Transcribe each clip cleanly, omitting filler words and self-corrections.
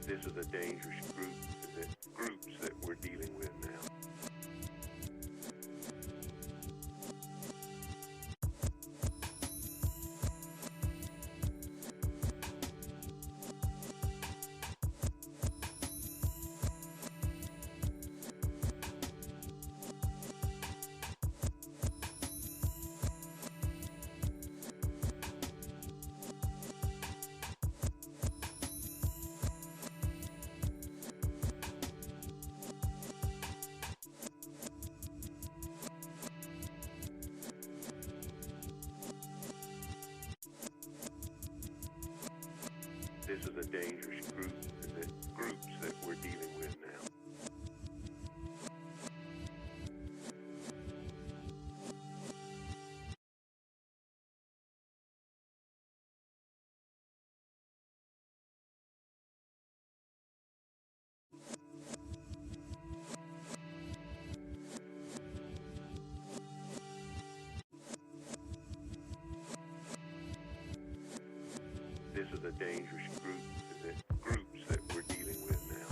This is a dangerous groups that we're dealing with now. This is a dangerous groups that we're dealing with now. This is a dangerous groups that we're dealing with now.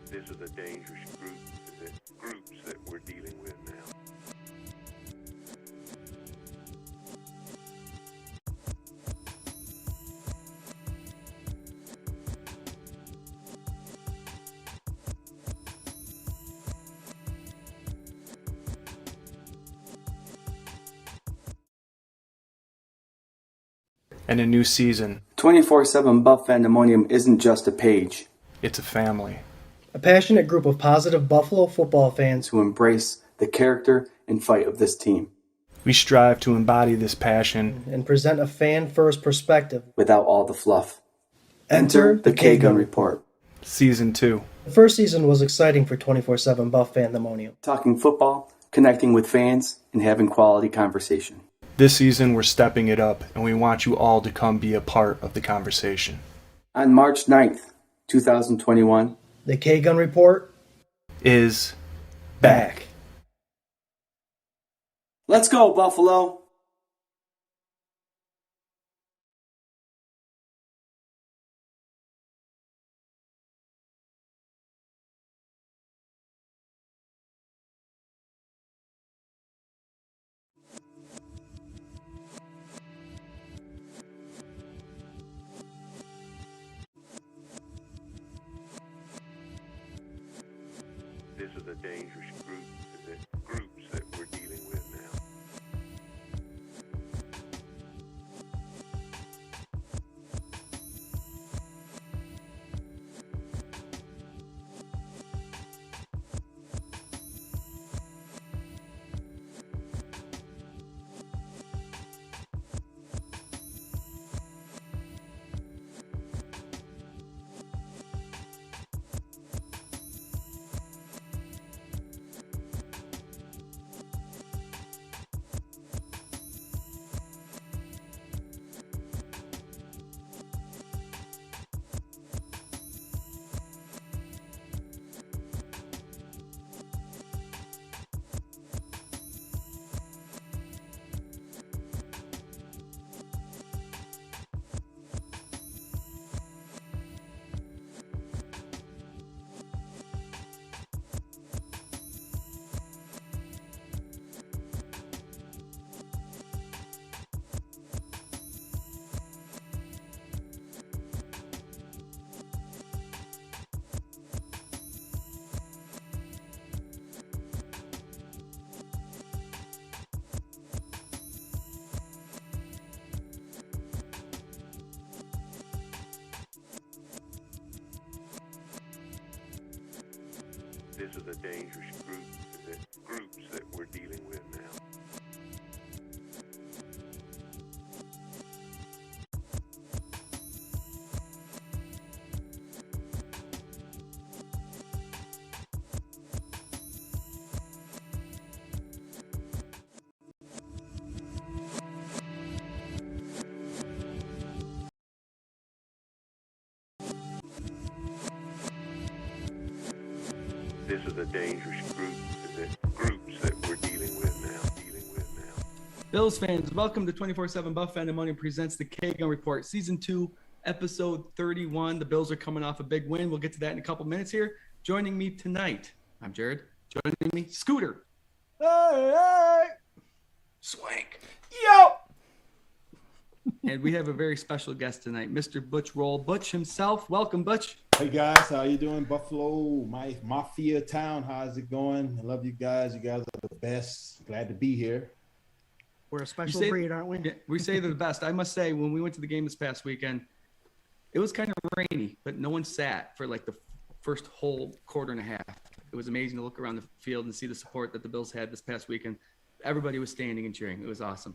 This is a dangerous groups that we're dealing with now. And a new season. 24/7 Buff Pandemonium isn't just a page. It's a family. A passionate group of positive Buffalo football fans who embrace the character and fight of this team. We strive to embody this passion and present a fan-first perspective without all the fluff. Enter the K-Gun Report. Season 2. The first season was exciting for 24/7 Buff Pandemonium. Talking football, connecting with fans, and having quality conversation. This season we're stepping it up, and we want you all to come be a part of the conversation. On March 9th, 2021, the K-Gun Report is back. Let's go, Buffalo! This is a dangerous groups that we're dealing with now. This is a dangerous groups that we're dealing with now. This is a dangerous groups that we're dealing with now. Bills fans, welcome to 24/7 Buff Fandemonium presents the K-Gun Report, Season 2, Episode 31. The Bills are coming off a big win. We'll get to that in a couple minutes here. Joining me tonight, I'm Jarrod. Joining me, Scooter. Hey! Swank. Yo! And we have a very special guest tonight, Mr. Butch Rolle. Butch himself. Welcome, Butch. Hey guys, how you doing? Buffalo, my mafia town. How's it going? I love you guys. You guys are the best. Glad to be here. We're a special breed, aren't we? Yeah, we say they're the best. I must say, when we went to the game this past weekend, it was kind of rainy, but no one sat for like the first whole quarter and a half. It was amazing to look around the field and see the support that the Bills had this past weekend. Everybody was standing and cheering. It was awesome.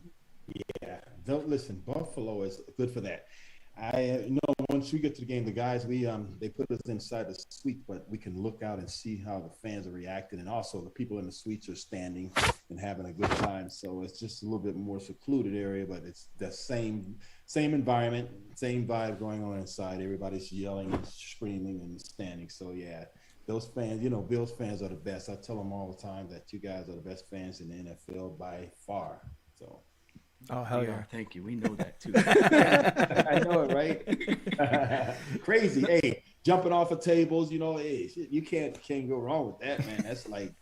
Yeah, don't listen. Buffalo is good for that. I know once we get to the game, the guys they put us inside the suite, but we can look out and see how the fans are reacting, and also the people in the suites are standing and having a good time. So it's just a little bit more secluded area, but it's the same environment, same vibe going on inside. Everybody's yelling and screaming and standing. So yeah, those fans, Bills fans are the best. I tell them all the time that you guys are the best fans in the NFL by far. So. Oh, hell yeah. Thank you. We know that too. I know it, right? Crazy. Hey, jumping off of tables, hey, you can't go wrong with that, man. That's like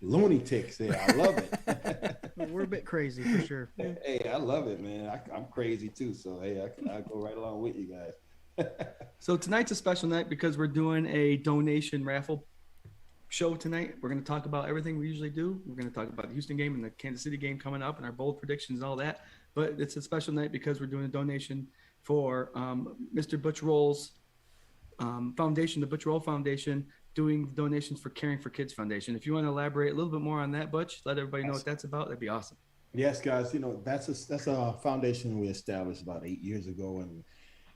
lunatics there. I love it. We're a bit crazy for sure. Hey, I love it, man. I'm crazy too. So, hey, I go right along with you guys. So tonight's a special night because we're doing a donation raffle show tonight. We're going to talk about everything we usually do. We're going to talk about the Houston game and the Kansas City game coming up and our bold predictions and all that. But it's a special night because we're doing a donation for Mr. Butch Rolle's foundation, the Butch Rolle Foundation, doing donations for Caring for Kids Foundation. If you want to elaborate a little bit more on that, Butch, let everybody know what that's about. That'd be awesome. Yes, guys. That's a foundation we established about 8 years ago, and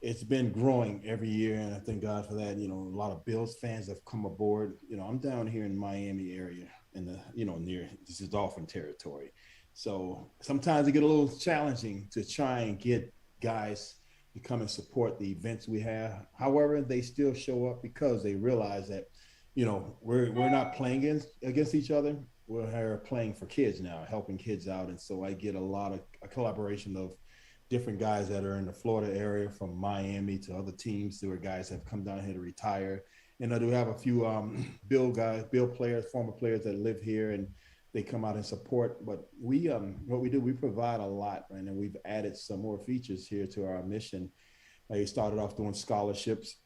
it's been growing every year, and I thank God for that. A lot of Bills fans have come aboard. I'm down here in Miami area in the, near this is Dolphin territory. So sometimes it get a little challenging to try and get guys to come and support the events we have. However, they still show up because they realize that, we're not playing against each other. We're playing for kids now, helping kids out. And so I get a collaboration of different guys that are in the Florida area, from Miami to other teams. There are guys that have come down here to retire. And I do have a few Bill players, former players that live here, and they come out and support. But what we do, we provide a lot, right? And we've added some more features here to our mission. We started off doing scholarships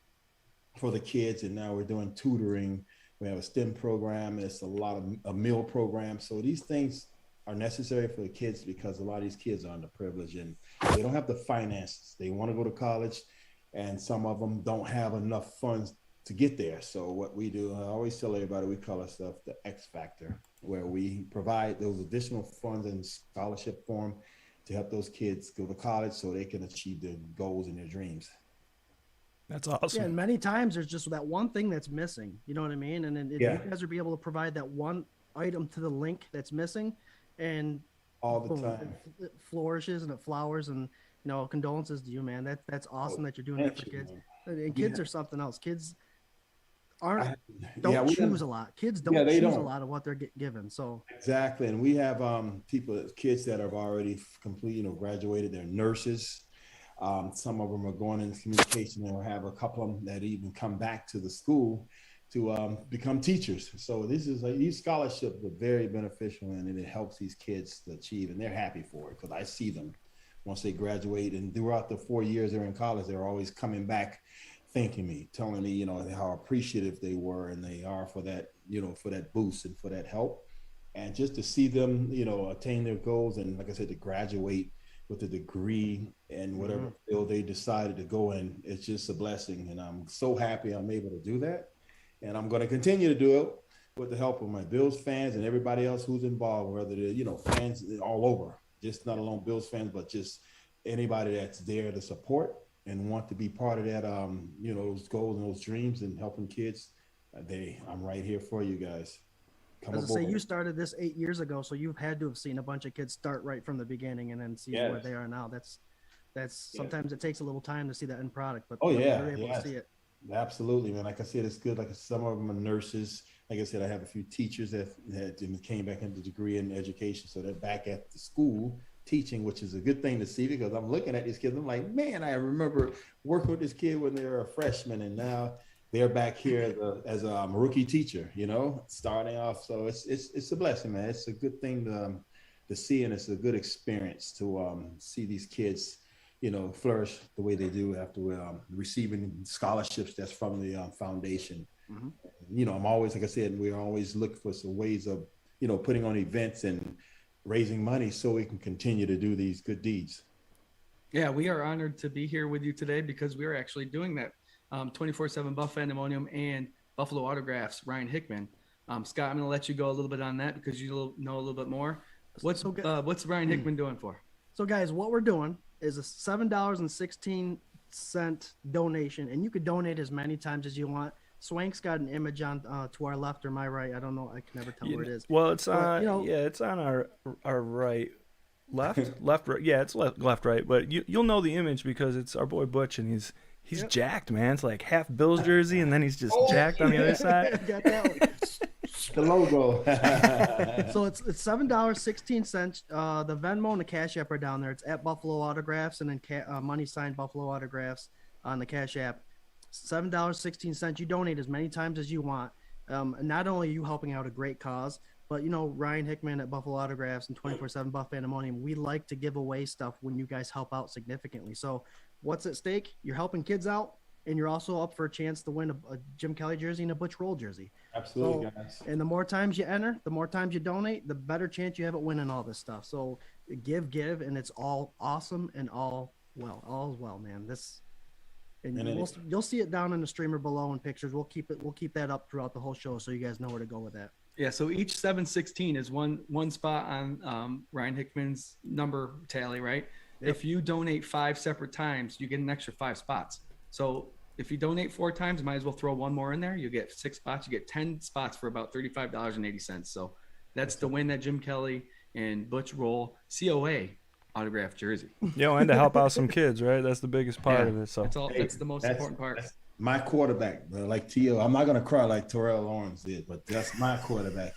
for the kids, and now we're doing tutoring. We have a STEM program. It's a meal program. So these things are necessary for the kids because a lot of these kids are underprivileged and they don't have the finances. They want to go to college, and some of them don't have enough funds to get there. So what we do, I always tell everybody, we call ourselves the X Factor, where we provide those additional funds in scholarship form to help those kids go to college so they can achieve their goals and their dreams. That's awesome. Yeah, and many times there's just that one thing that's missing. You know what I mean? And then if you guys are be able to provide that one item to the link that's missing, and all the time it flourishes and it flowers, and condolences to you, man. That's awesome that you're doing that for kids. Man. And kids are something else. Kids don't choose a lot. Kids don't choose a lot of what they're given. So exactly, and we have kids that have already graduated. They're nurses. Some of them are going into communication, and we have a couple of them that even come back to the school to become teachers. So these scholarships are very beneficial, and it helps these kids to achieve, and they're happy for it because I see them once they graduate, and throughout the 4 years they're in college, they're always coming back, thanking me, telling me, how appreciative they were and they are for that, for that boost and for that help. And just to see them, attain their goals, and like I said, to graduate with a degree and whatever field they decided to go in, it's just a blessing. And I'm so happy I'm able to do that. And I'm going to continue to do it. with the help of my Bills fans and everybody else who's involved, whether they're, fans all over, just not alone Bills fans, but just anybody that's there to support and want to be part of that, those goals and those dreams and helping kids. I'm right here for you guys. Come As I aboard. say, you started this 8 years ago, so you've had to have seen a bunch of kids start right from the beginning and then see where they are now. That's sometimes it takes a little time to see that end product, but you're able to see it. Absolutely, man. Like I said, it's good. Like some of them are nurses. Like I said, I have a few teachers that came back into degree in education, so they're back at the school teaching, which is a good thing to see, because I'm looking at these kids. I'm like, man, I remember working with this kid when they were a freshman, and now they're back here as a rookie teacher, starting off. So it's a blessing, man. It's a good thing to see, and it's a good experience to see these kids, flourish the way they do after receiving scholarships that's from the foundation. Mm-hmm. I'm always, like I said, we're always looking for some ways of, putting on events and raising money so we can continue to do these good deeds. Yeah, we are honored to be here with you today because we are actually doing that. 24/7 Buff Pandemonium and Buffalo Autographs, Ryan Hickman. Scott, I'm going to let you go a little bit on that because you know a little bit more. What's Ryan Hickman doing for? So guys, what we're doing is a $7.16 donation, and you could donate as many times as you want. Swank's got an image on to our left or my right. I don't know. I can never tell where it is. Well, it's on it's on our right. Left, right. Yeah, it's left, right. But you'll know the image because it's our boy Butch, and he's jacked, man. It's like half Bills jersey, and then he's just jacked on the other side. Got that one. The logo. So it's $7.16. The Venmo and the Cash App are down there. It's at Buffalo Autographs, and then money signed Buffalo Autographs on the Cash App. $7.16. You donate as many times as you want. Not only are you helping out a great cause, but Ryan Hickman at Buffalo Autographs and 24/7 Buff Pandemonium, we like to give away stuff when you guys help out significantly. So what's at stake? You're helping kids out, and you're also up for a chance to win a Jim Kelly jersey and a Butch Rolle jersey. Absolutely, guys. And the more times you enter, the more times you donate, the better chance you have at winning all this stuff. So give, and it's all awesome and all is well, man. You'll see it down in the streamer below in pictures. We'll keep that up throughout the whole show so you guys know where to go with that. Yeah, so each 716 is one spot on Ryan Hickman's number tally, right? Yep. If you donate 5 separate times, you get an extra 5 spots. So if you donate 4 times, might as well throw one more in there. You get 6 spots. You get 10 spots for about $35.80. So that's to win that Jim Kelly and Butch Rolle COA autographed jersey. And to help out some kids, right? That's the biggest part of it. So that's the most important part. My quarterback, bro, like T.O. I'm not gonna cry like Terrell Lawrence did, but that's my quarterback,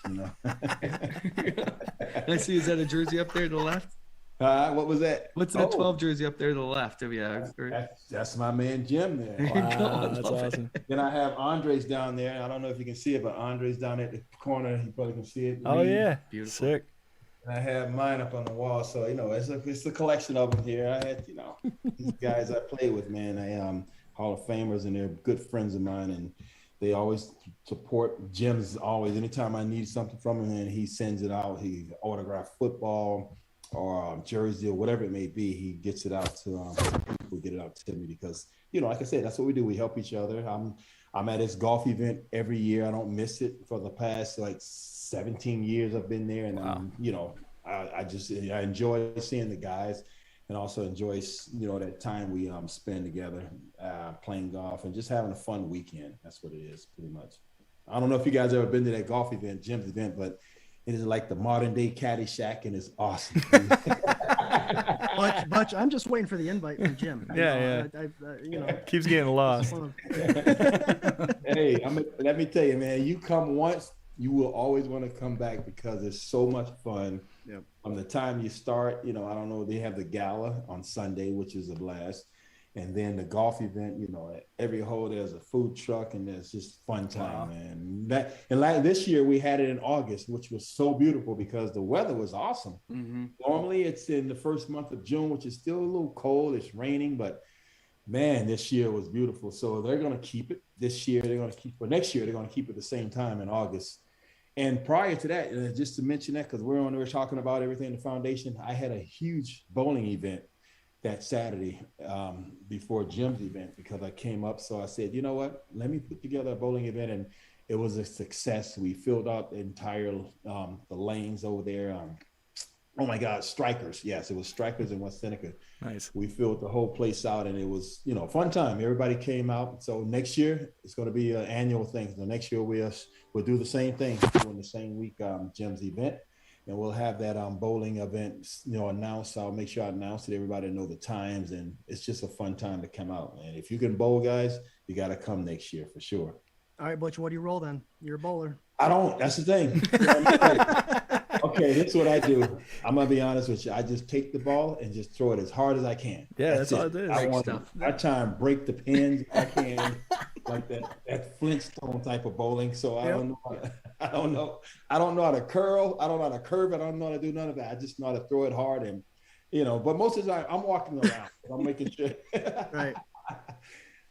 I see. Is that a jersey up there to the left? What was that? What's that 12 jersey up there to the left? That's my man Jim there. Wow, that's awesome. Then I have Andres down there. I don't know if you can see it, but Andres down at the corner. You probably can see it. Oh yeah, beautiful. Sick. And I have mine up on the wall, so it's a collection of them here. I had these guys I play with, man. Hall of Famers, and they're good friends of mine, and they always support. Jim's always, anytime I need something from him, and he sends it out. He autographed football or jersey or whatever it may be. He gets it out to people, get it out to me because like I said, that's what we do. We help each other. I'm at this golf event every year. I don't miss it. For the past 17 years I've been there, and wow. I enjoy seeing the guys. And also enjoy, that time we spend together playing golf and just having a fun weekend. That's what it is, pretty much. I don't know if you guys ever been to that golf event, Jim's event, but it is like the modern day Caddyshack, and it's awesome. Butch, I'm just waiting for the invite from Jim. Yeah. Keeps getting lost. Hey, let me tell you, man, you come once, you will always want to come back because it's so much fun. Yep. From the time you start, I don't know, they have the gala on Sunday, which is a blast. And then the golf event, at every hole there's a food truck, and there's just fun time, man. And this year we had it in August, which was so beautiful because the weather was awesome. Mm-hmm. Normally it's in the first month of June, which is still a little cold. It's raining, but man, this year was beautiful. So they're going to keep it this year. Next year, they're going to keep it the same time in August. And prior to that, just to mention that, because we're talking about everything in the foundation, I had a huge bowling event that Saturday before Jim's event because I came up. So I said, you know what, let me put together a bowling event. And it was a success. We filled out the entire the lanes over there. Oh my God, Strikers. Yes, it was Strikers in West Seneca. Nice. We filled the whole place out, and it was, fun time. Everybody came out. So next year it's going to be an annual thing. So next year we'll do the same thing during the same week, Jim's event, and we'll have that bowling event, announced. I'll make sure I announce it. Everybody know the times, and it's just a fun time to come out. And if you can bowl, guys, you got to come next year for sure. All right, Butch, what do you roll then? You're a bowler. I don't. That's the thing. Okay, here's what I do. I'm gonna be honest with you. I just take the ball and just throw it as hard as I can. Yeah, that's all it is. I try and break the pins if I can, like that Flintstone type of bowling. So I don't know how to curl. I don't know how to curve. I don't know how to do none of that. I just know how to throw it hard, and But most of the time, I'm walking around. I'm making sure. Right.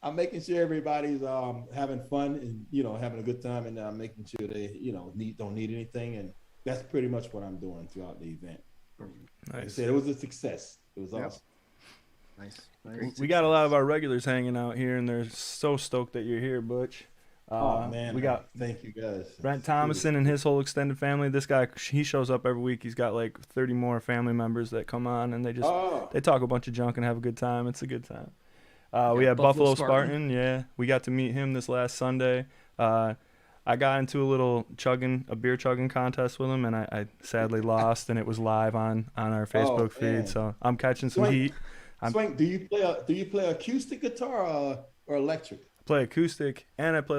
I'm making sure everybody's having fun and having a good time, and making sure they don't need anything, and that's pretty much what I'm doing throughout the event. Nice. Like I said, it was a success. It was awesome. Nice. We got a lot of our regulars hanging out here, and they're so stoked that you're here, Butch. Oh man, we got thank you guys. Brent Thomason and his whole extended family. This guy, he shows up every week. He's got like 30 more family members that come on, and they talk a bunch of junk and have a good time. It's a good time. We had Buffalo Spartan. Yeah, we got to meet him this last Sunday. I got into a beer chugging contest with him, and I sadly lost, and it was live on our Facebook feed. So I'm catching some heat. Swank, do you play acoustic guitar or electric? I play acoustic, and I play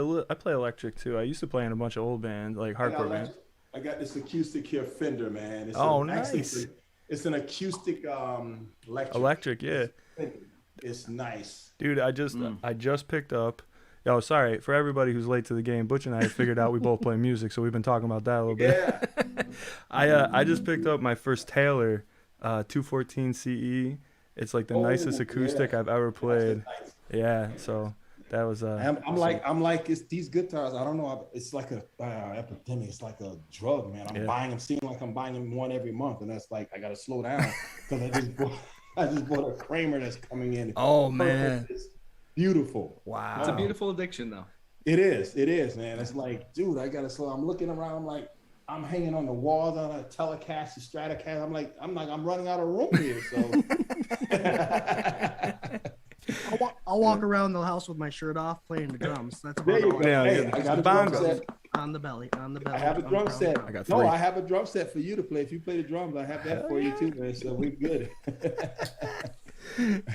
electric too. I used to play in a bunch of old bands, like hardcore bands. I got this acoustic here, Fender, man. It's nice. It's an acoustic electric. Electric, yeah. It's nice, dude. I just picked up. Oh, sorry for everybody who's late to the game. Butch and I figured out we both play music, so we've been talking about that a little bit. Yeah. I just picked up my first Taylor 214 CE. It's like the nicest acoustic I've ever played. Nice. Yeah, so that was. I'm like it's these guitars. I don't know. It's like a epidemic. It's like a drug, man. I'm buying them. Seem like I'm buying them one every month, and that's like I gotta slow down because I just bought a Kramer that's coming in. Oh man. It's beautiful. Wow. It's a beautiful addiction, though. It is, man. It's like, dude, I gotta slow. I'm looking around. I'm like, I'm hanging on the walls on a Telecaster, Stratocaster. I'm running out of room here. So I'll walk around the house with my shirt off, playing the drums. That's there you go. Hey, I got a drum set on the belly. I have a drum set. I have a drum set for you to play. If you play the drums, I have that for you too, man. So we're good.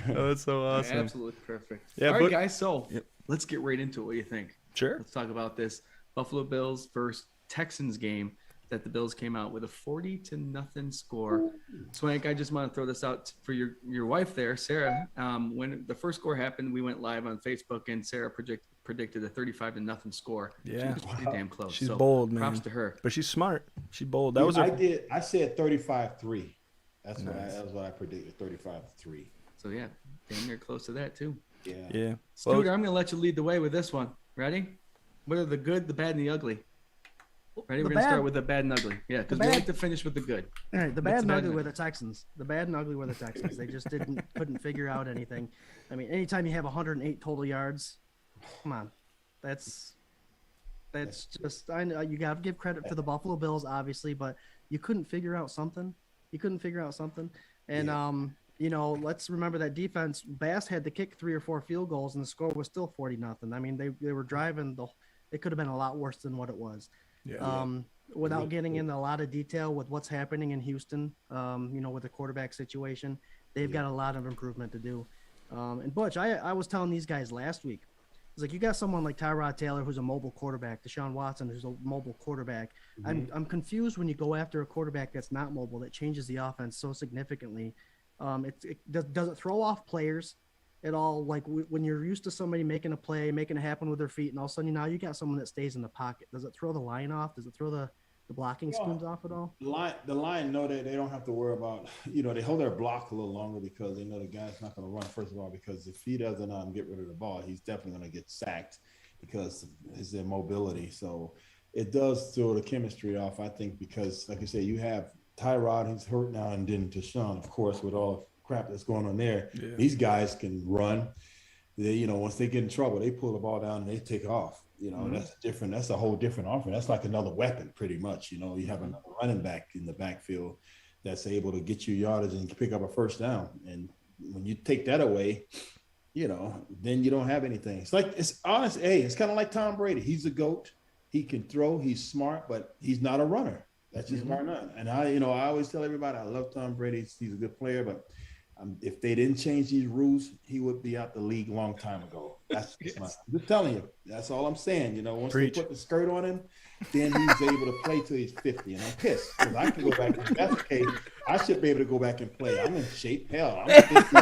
Oh, that's so awesome. Absolutely perfect. Yeah, all right, guys. So let's get right into it. What do you think? Sure. Let's talk about this Buffalo Bills versus Texans game that the Bills came out with a 40-0 score. Swank, I just want to throw this out for your wife there, Sarah. When the first score happened, we went live on Facebook, and Sarah predicted a 35-0 score. Yeah, she was pretty damn close. She's bold, man. Props to her. But she's smart. She's bold. I said 35-3. That's what I predicted. 35-3. So yeah, damn near close to that too. Yeah. Stuart, I'm gonna let you lead the way with this one. Ready? What are the good, the bad, and the ugly? Ready? We're gonna start with the bad and ugly. Yeah, because we like to finish with the good. All right, the bad and ugly were the Texans. The bad and ugly were the Texans. They just couldn't figure out anything. I mean, anytime you have 108 total yards, come on, that's just. I know you got to give credit to the Buffalo Bills, obviously, but you couldn't figure out something. And let's remember that defense. Bass had to kick 3 or 4 field goals, and the score was still 40-0. I mean, they were driving it could have been a lot worse than what it was. Yeah. Without getting into a lot of detail with what's happening in Houston, with the quarterback situation, they've got a lot of improvement to do. And Butch, I was telling these guys last week, it's like you got someone like Tyrod Taylor who's a mobile quarterback, Deshaun Watson who's a mobile quarterback. Mm-hmm. I'm confused when you go after a quarterback that's not mobile, that changes the offense so significantly. Does it throw off players at all? Like when you're used to somebody making a play, making it happen with their feet, and all of a sudden now you got someone that stays in the pocket. Does it throw the line off? Does it throw the blocking schemes off at all? The line know that they don't have to worry about, they hold their block a little longer because they know the guy's not going to run, first of all, because if he doesn't get rid of the ball, he's definitely going to get sacked because of his mobility. So it does throw the chemistry off, I think, because like I said, you have Tyrod, he's hurt now, and then Deshaun, of course, with all the crap that's going on there. Yeah. These guys can run. once they get in trouble, they pull the ball down and they take off. That's a whole different offense. That's like another weapon, pretty much. You have another running back in the backfield that's able to get you yardage and pick up a first down. And when you take that away, then you don't have anything. It's honest. Hey, it's kind of like Tom Brady. He's a GOAT. He can throw. He's smart, but he's not a runner. That's just bar none. And I always tell everybody I love Tom Brady. He's a good player, but if they didn't change these rules, he would be out the league a long time ago. That's I'm just telling you. That's all I'm saying. Once they put the skirt on him, then he's able to play till he's 50. And I'm pissed because I can go back. If that's the case, I should be able to go back and play. I'm in shape. Hell, I'm 50.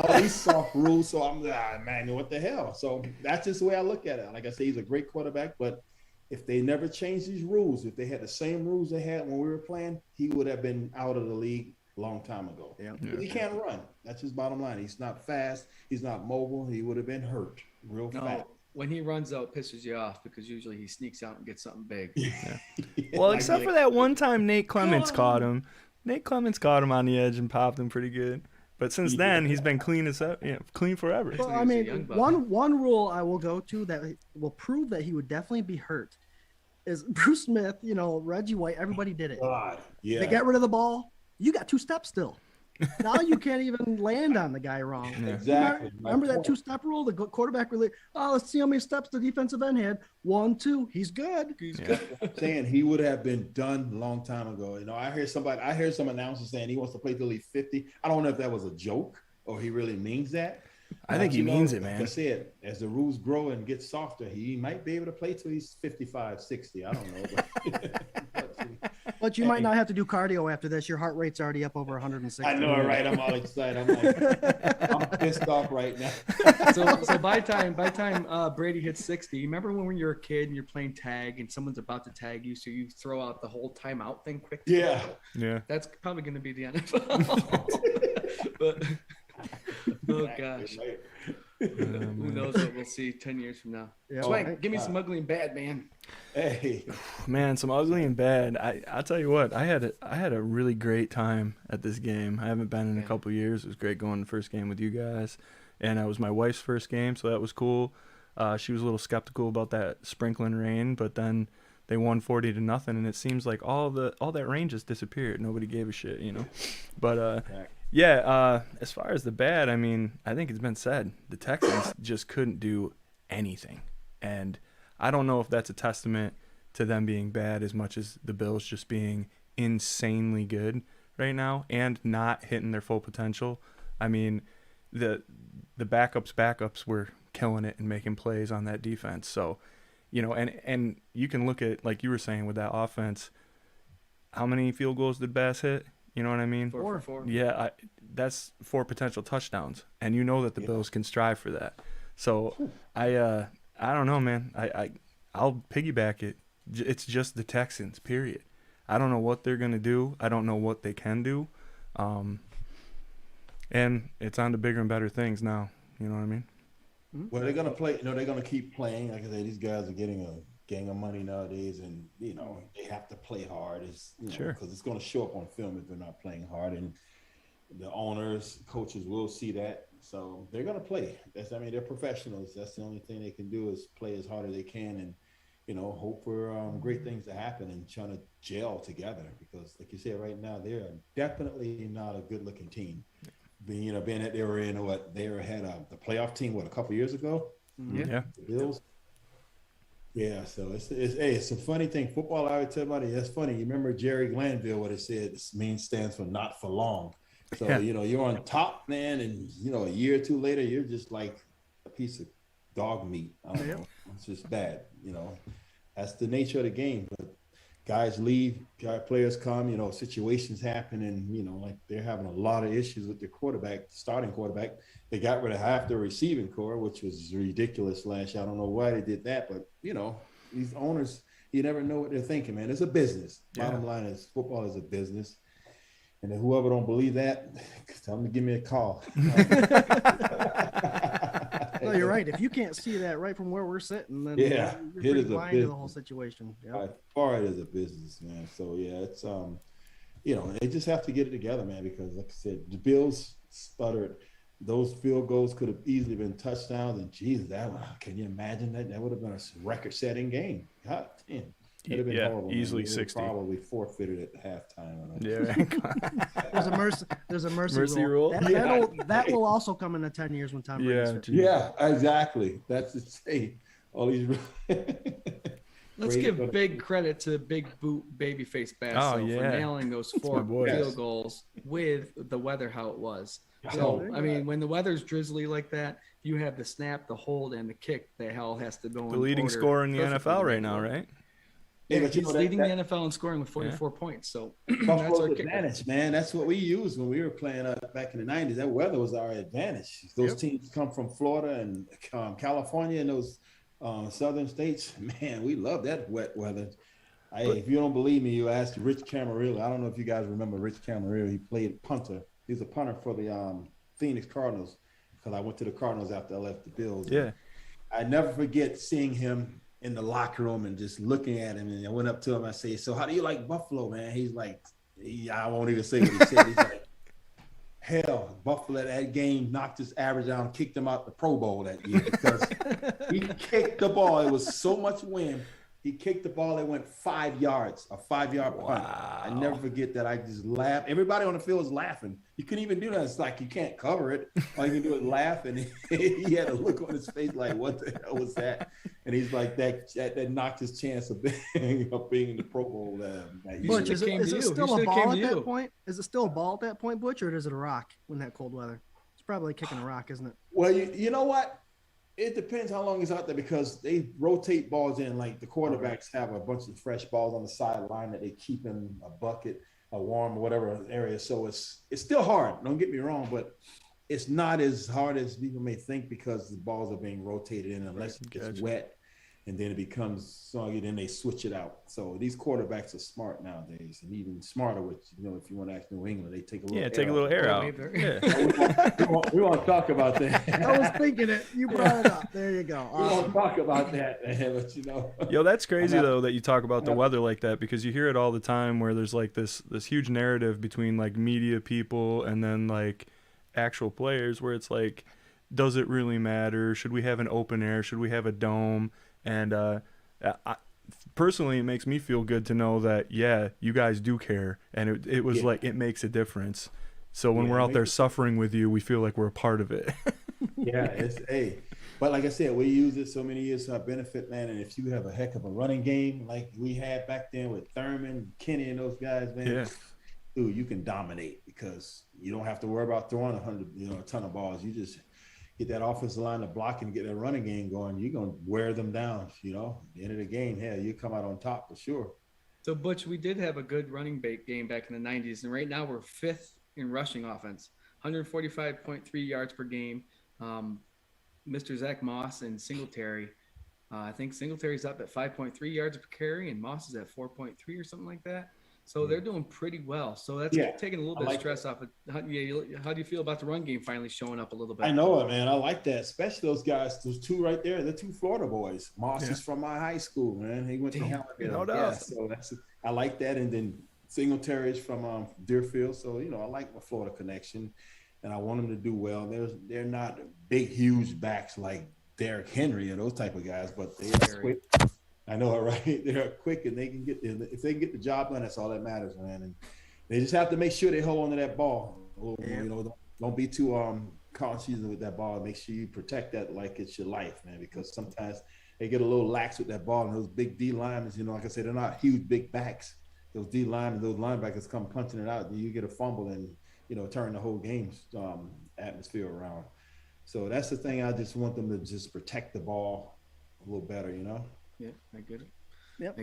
All these soft rules. So I'm man, what the hell? So that's just the way I look at it. Like I say, he's a great quarterback, but if they never changed these rules, if they had the same rules they had when we were playing, he would have been out of the league a long time ago. Yeah. He can't run. That's his bottom line. He's not fast. He's not mobile. He would have been hurt real fast. When he runs out, it pisses you off because usually he sneaks out and gets something big. Yeah. Well, except for that one time Nate Clements caught him. Nate Clements caught him on the edge and popped him pretty good. But since then, he's been clean forever. Well, I mean, one rule I will go to that will prove that he would definitely be hurt is Bruce Smith, Reggie White, everybody did it. God, yeah. They got rid of the ball. You got 2 steps still. Now you can't even land on the guy wrong. Yeah. Exactly. Remember that 2-step rule? The quarterback really, let's see how many steps the defensive end had. 1, 2. He's good. He's good. I'm saying he would have been done a long time ago. I heard some announcers saying he wants to play till he's 50. I don't know if that was a joke or he really means that. I think he means it, man. Like I said, as the rules grow and get softer, he might be able to play till he's 55, 60. I don't know. But you might not have to do cardio after this. Your heart rate's already up over 160. I know, right? I'm all excited. I'm pissed off right now. So by time Brady hits 60, remember when you were a kid and you're playing tag and someone's about to tag you, so you throw out the whole timeout thing quick? Yeah. That's probably going to be the NFL. But oh gosh. Who knows what we'll see 10 years from now. Yeah, Swank, give me some ugly and bad, man. Hey, man, some ugly and bad. I'll tell you what, I had a really great time at this game. I haven't been in a couple years. It was great going the first game with you guys, and it was my wife's first game, so that was cool. She was a little skeptical about that sprinkling rain, but then they won 40-0, and it seems like all that rain just disappeared. Nobody gave a shit, But as far as the bad, I mean, I think it's been said. The Texans just couldn't do anything. And I don't know if that's a testament to them being bad as much as the Bills just being insanely good right now and not hitting their full potential. I mean, the backups were killing it and making plays on that defense. So, and you can look at, like you were saying with that offense, how many field goals did Bass hit? You know what I mean? 4 for 4. Yeah, that's 4 potential touchdowns, and you know that the Bills can strive for that. So I don't know, man. I'll piggyback it. It's just the Texans, period. I don't know what they're gonna do. I don't know what they can do, and it's on to bigger and better things now. You know what I mean? Well, they're gonna play. They're gonna keep playing. Like I said, these guys are getting a gang of money nowadays, and they have to play hard. Sure, because it's going to show up on film if they're not playing hard, and the owners, coaches will see that. So they're going to play. They're professionals. That's the only thing they can do is play as hard as they can, and hope for great things to happen and trying to gel together. Because, like you said, right now they're definitely not a good-looking team. Being that they were in the playoff team a couple years ago. Yeah, the Bills. Yeah, so it's a funny thing. Football, I would tell everybody, that's funny. You remember Jerry Glanville, what it said, this stands for not for long. So, you're on top, man, and, a year or two later, you're just like a piece of dog meat. I don't know. It's just bad, That's the nature of the game. But guys leave, players come, situations happen, and, like they're having a lot of issues with their starting quarterback. They got rid of half the receiving core, which was ridiculous last year. I don't know why they did that, but, these owners, you never know what they're thinking, man. It's a business. Bottom line is football is a business. And then whoever don't believe that, tell them to give me a call. No, you're right. If you can't see that right from where we're sitting, then you're pretty blind to the whole situation. Yeah. By far, it is a business, man. So, it's, they just have to get it together, man, because, like I said, the Bills stuttered those field goals could have easily been touchdowns. And Jesus, can you imagine that? That would have been a record-setting game. God damn. It'd have been horrible. Easily man. 60. Probably forfeited at halftime. Yeah. There's a mercy rule. That will also come in 10 years when Tom Brady's 50. Yeah, exactly. That's the same. All these. Let's give big credit to Big Boot Babyface Basso for nailing those 4 field goals with the weather how it was. So, I mean, when the weather's drizzly like that, you have the snap, the hold, and the kick. The hell has to go in the leading scorer in the NFL right now, right? Yeah, but he's leading the NFL in scoring with 44 points. So that's our advantage, man. That's what we used when we were playing back in the 90s. That weather was our advantage. Those teams come from Florida and California and those southern states. Man, we love that wet weather. If you don't believe me, you ask Rich Camarillo. I don't know if you guys remember Rich Camarillo. He played punter. He was a punter for the Phoenix Cardinals because I went to the Cardinals after I left the Bills. Yeah. I never forget seeing him in the locker room and just looking at him. And I went up to him. I say, "So how do you like Buffalo, man?" He's like, I won't even say what he said. He's like, "Hell, Buffalo that game knocked his average down, kicked him out the Pro Bowl that year because he kicked the ball. It was so much wind. He kicked the ball. It went 5 yards, a 5-yard punt. I never forget that. I just laughed. Everybody on the field was laughing. You couldn't even do that. It's like you can't cover it. All you can do is laugh. And he had a look on his face like, what the hell was that? And he's like, that knocked his chance of being in the Pro Bowl. Butch, is it still a ball at that point? Is it still a ball at that point, Butch, or is it a rock in that cold weather? It's probably kicking a rock, isn't it? Well, you know what? It depends how long he's out there because they rotate balls in. Like the quarterbacks have a bunch of fresh balls on the sideline that they keep in a bucket, a warm, whatever area. So it's still hard. Don't get me wrong, but it's not as hard as people may think because the balls are being rotated in unless it gets wet. And then it becomes soggy, then they switch it out. So these quarterbacks are smart nowadays, and even smarter with, if you want to ask New England, they take a little air out. We won't talk about that. I was thinking it. You brought it up. There you go. We won't talk about that, man, but Yo, that's crazy though that you talk about the weather like that because you hear it all the time where there's like this huge narrative between like media people and then like actual players where it's like, does it really matter? Should we have an open air? Should we have a dome? And personally, it makes me feel good to know that, you guys do care. And it was like, it makes a difference. So when we're out there suffering with you, we feel like we're a part of it. But like I said, we use it so many years to our benefit, man. And if you have a heck of a running game like we had back then with Thurman, Kenny, and those guys, man, dude, you can dominate because you don't have to worry about throwing a ton of balls. You just get that offensive line to block and get that running game going, you're going to wear them down, At the end of the game, you come out on top for sure. So, Butch, we did have a good running game back in the 90s, and right now we're 5th in rushing offense, 145.3 yards per game. Mr. Zach Moss and Singletary, I think Singletary's up at 5.3 yards per carry, and Moss is at 4.3 or something like that. So they're doing pretty well. So that's taking a little bit of stress off. How do you feel about the run game finally showing up a little bit? I know it, man. I like that, especially those guys, those two right there, the two Florida boys. Moss is from my high school, man. He went to Hamilton. So I like that. And then Singletary is from Deerfield. So, I like my Florida connection, and I want them to do well. They're not big, huge backs like Derrick Henry or those type of guys, but they're quick. I know it, right? They're quick and they can if they can get the job done, that's all that matters, man. And they just have to make sure they hold on to that ball. Don't be too conscious with that ball. Make sure you protect that like it's your life, man, because sometimes they get a little lax with that ball. And those big D linemen, like I said, they're not huge, big backs. Those D linemen, those linebackers come punching it out, and you get a fumble and, turn the whole game's atmosphere around. So that's the thing. I just want them to just protect the ball a little better, Yeah, I get it. Yep.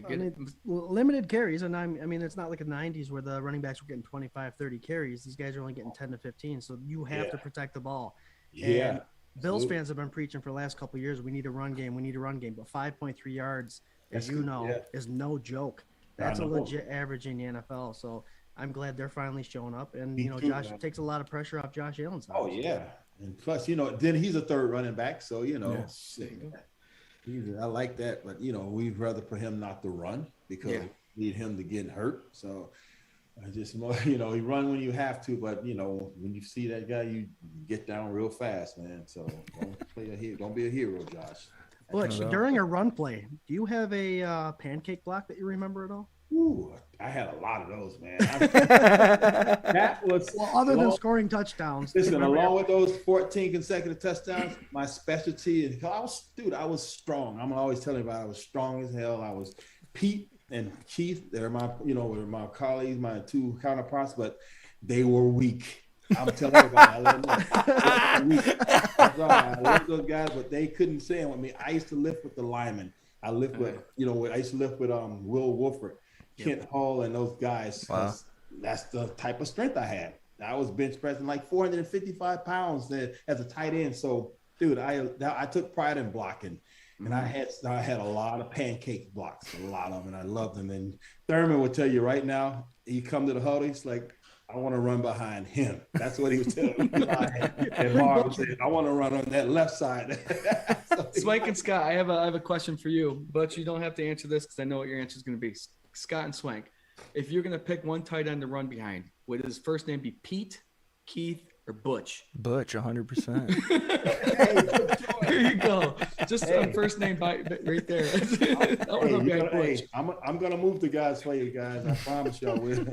Limited carries, and I mean, it's not like the 90s where the running backs were getting 25, 30 carries. These guys are only getting 10 to 15, so you have to protect the ball. Yeah. And Bills fans have been preaching for the last couple of years, we need a run game, but 5.3 yards, as is no joke. That's a legit average in the NFL, so I'm glad they're finally showing up, and, Josh takes a lot of pressure off Josh Allen's side. Oh, yeah. And plus, then he's a third running back, so, I like that, but we'd rather for him not to run because we need him to get hurt. So I just, you know, you run when you have to, but you know, when you see that guy, you get down real fast, man. So don't be a hero, Josh. Butch, during a run play, do you have a pancake block that you remember at all? Ooh, I had a lot of those, man. That was other than scoring touchdowns. Listen, along with those 14 consecutive touchdowns, my specialty is I was strong. I'm always telling everybody I was strong as hell. I was Pete and Keith. They're my colleagues, my two counterparts, but they were weak. I'm telling everybody, I let them know. That's all right. I love those guys, but they couldn't stand with me. I used to lift with the linemen. I lift with, I used to lift with Will Wolford, Kent Hall, and those guys. Wow. That's the type of strength I had. I was bench pressing like 455 pounds as a tight end. So, dude, I took pride in blocking, and I had a lot of pancake blocks, a lot of them, and I loved them. And Thurman will tell you right now, he come to the huddle, he's like, I want to run behind him. That's what he was telling me. And Mark was saying, I want to run on that left side. Swank and Scott, I have a question for you, but you don't have to answer this because I know what your answer is going to be. Scott and Swank, if you're going to pick one tight end to run behind, would his first name be Pete, Keith, or Butch? Butch, 100%. There you go. Just on first name right there. I'm gonna move the guys for you guys. I promise y'all will.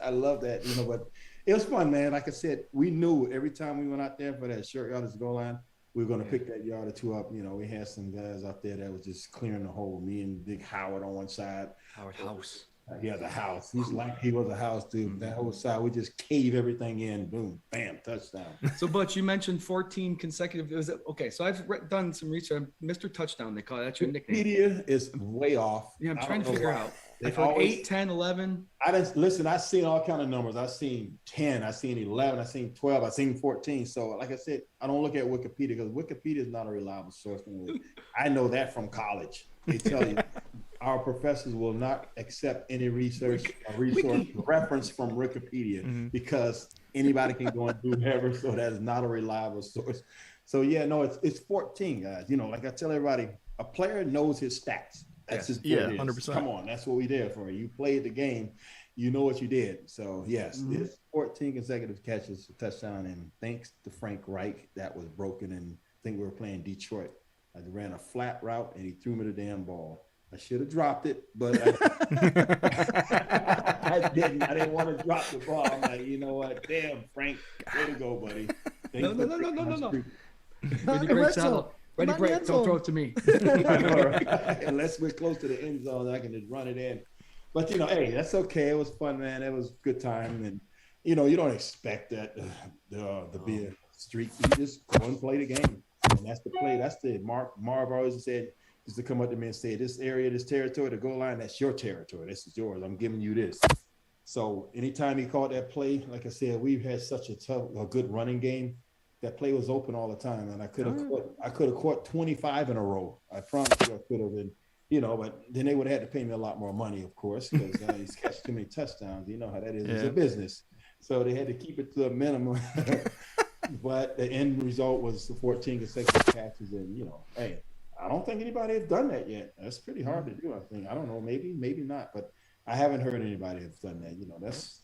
I love that. But it was fun, man. Like I said, we knew every time we went out there for that short yardage goal line, we were gonna pick that yard or two up. We had some guys out there that was just clearing the hole. Me and Big Howard on one side. Howard House. Yeah, the house. He's like he was a house, dude. That whole side, we just cave everything in. Boom, bam, touchdown. So, Butch, you mentioned 14 consecutive. Okay, so I've done some research. Mr. Touchdown, they call it. That's your nickname. Wikipedia is way off. Yeah, I'm trying to figure out. I've heard 8, 10, 11. I've seen all kind of numbers. I've seen 10, I've seen 11, I've seen 12, I've seen 14. So, like I said, I don't look at Wikipedia because Wikipedia is not a reliable source. I know that from college. They tell you. Our professors will not accept any research or resource reference from Wikipedia because anybody can go and do whatever. So that is not a reliable source. So it's 14 guys. Like I tell everybody, a player knows his stats. That's just what it is. 100%. Come on, that's what we there for. You played the game, you know what you did. So yes, it's 14 consecutive catches for touchdown, and thanks to Frank Reich, that was broken. And I think we were playing Detroit. I ran a flat route and he threw me the damn ball. I should have dropped it, but I didn't. I didn't want to drop the ball. I'm like, you know what? Damn, Frank, way to go, buddy. No. Ready, break, saddle. Ready, break. Don't throw it to me. I know, right? Unless we're close to the end zone, I can just run it in. But hey, that's okay. It was fun, man. It was a good time, and you don't expect that to be a streak. You just go and play the game, and that's the play. That's the Marv always said. Is to come up to me and say, this area, this territory, the goal line, that's your territory. This is yours. I'm giving you this. So anytime he called that play, like I said, we've had such a good running game. That play was open all the time, and I could have caught 25 in a row. I promise you I could have been, but then they would have had to pay me a lot more money, of course, because he's catch too many touchdowns. You know how that is. It's a business. So they had to keep it to a minimum. But the end result was the 14 consecutive catches, and hey, I don't think anybody has done that yet. That's pretty hard to do, I think. I don't know, maybe not, but I haven't heard anybody has done that.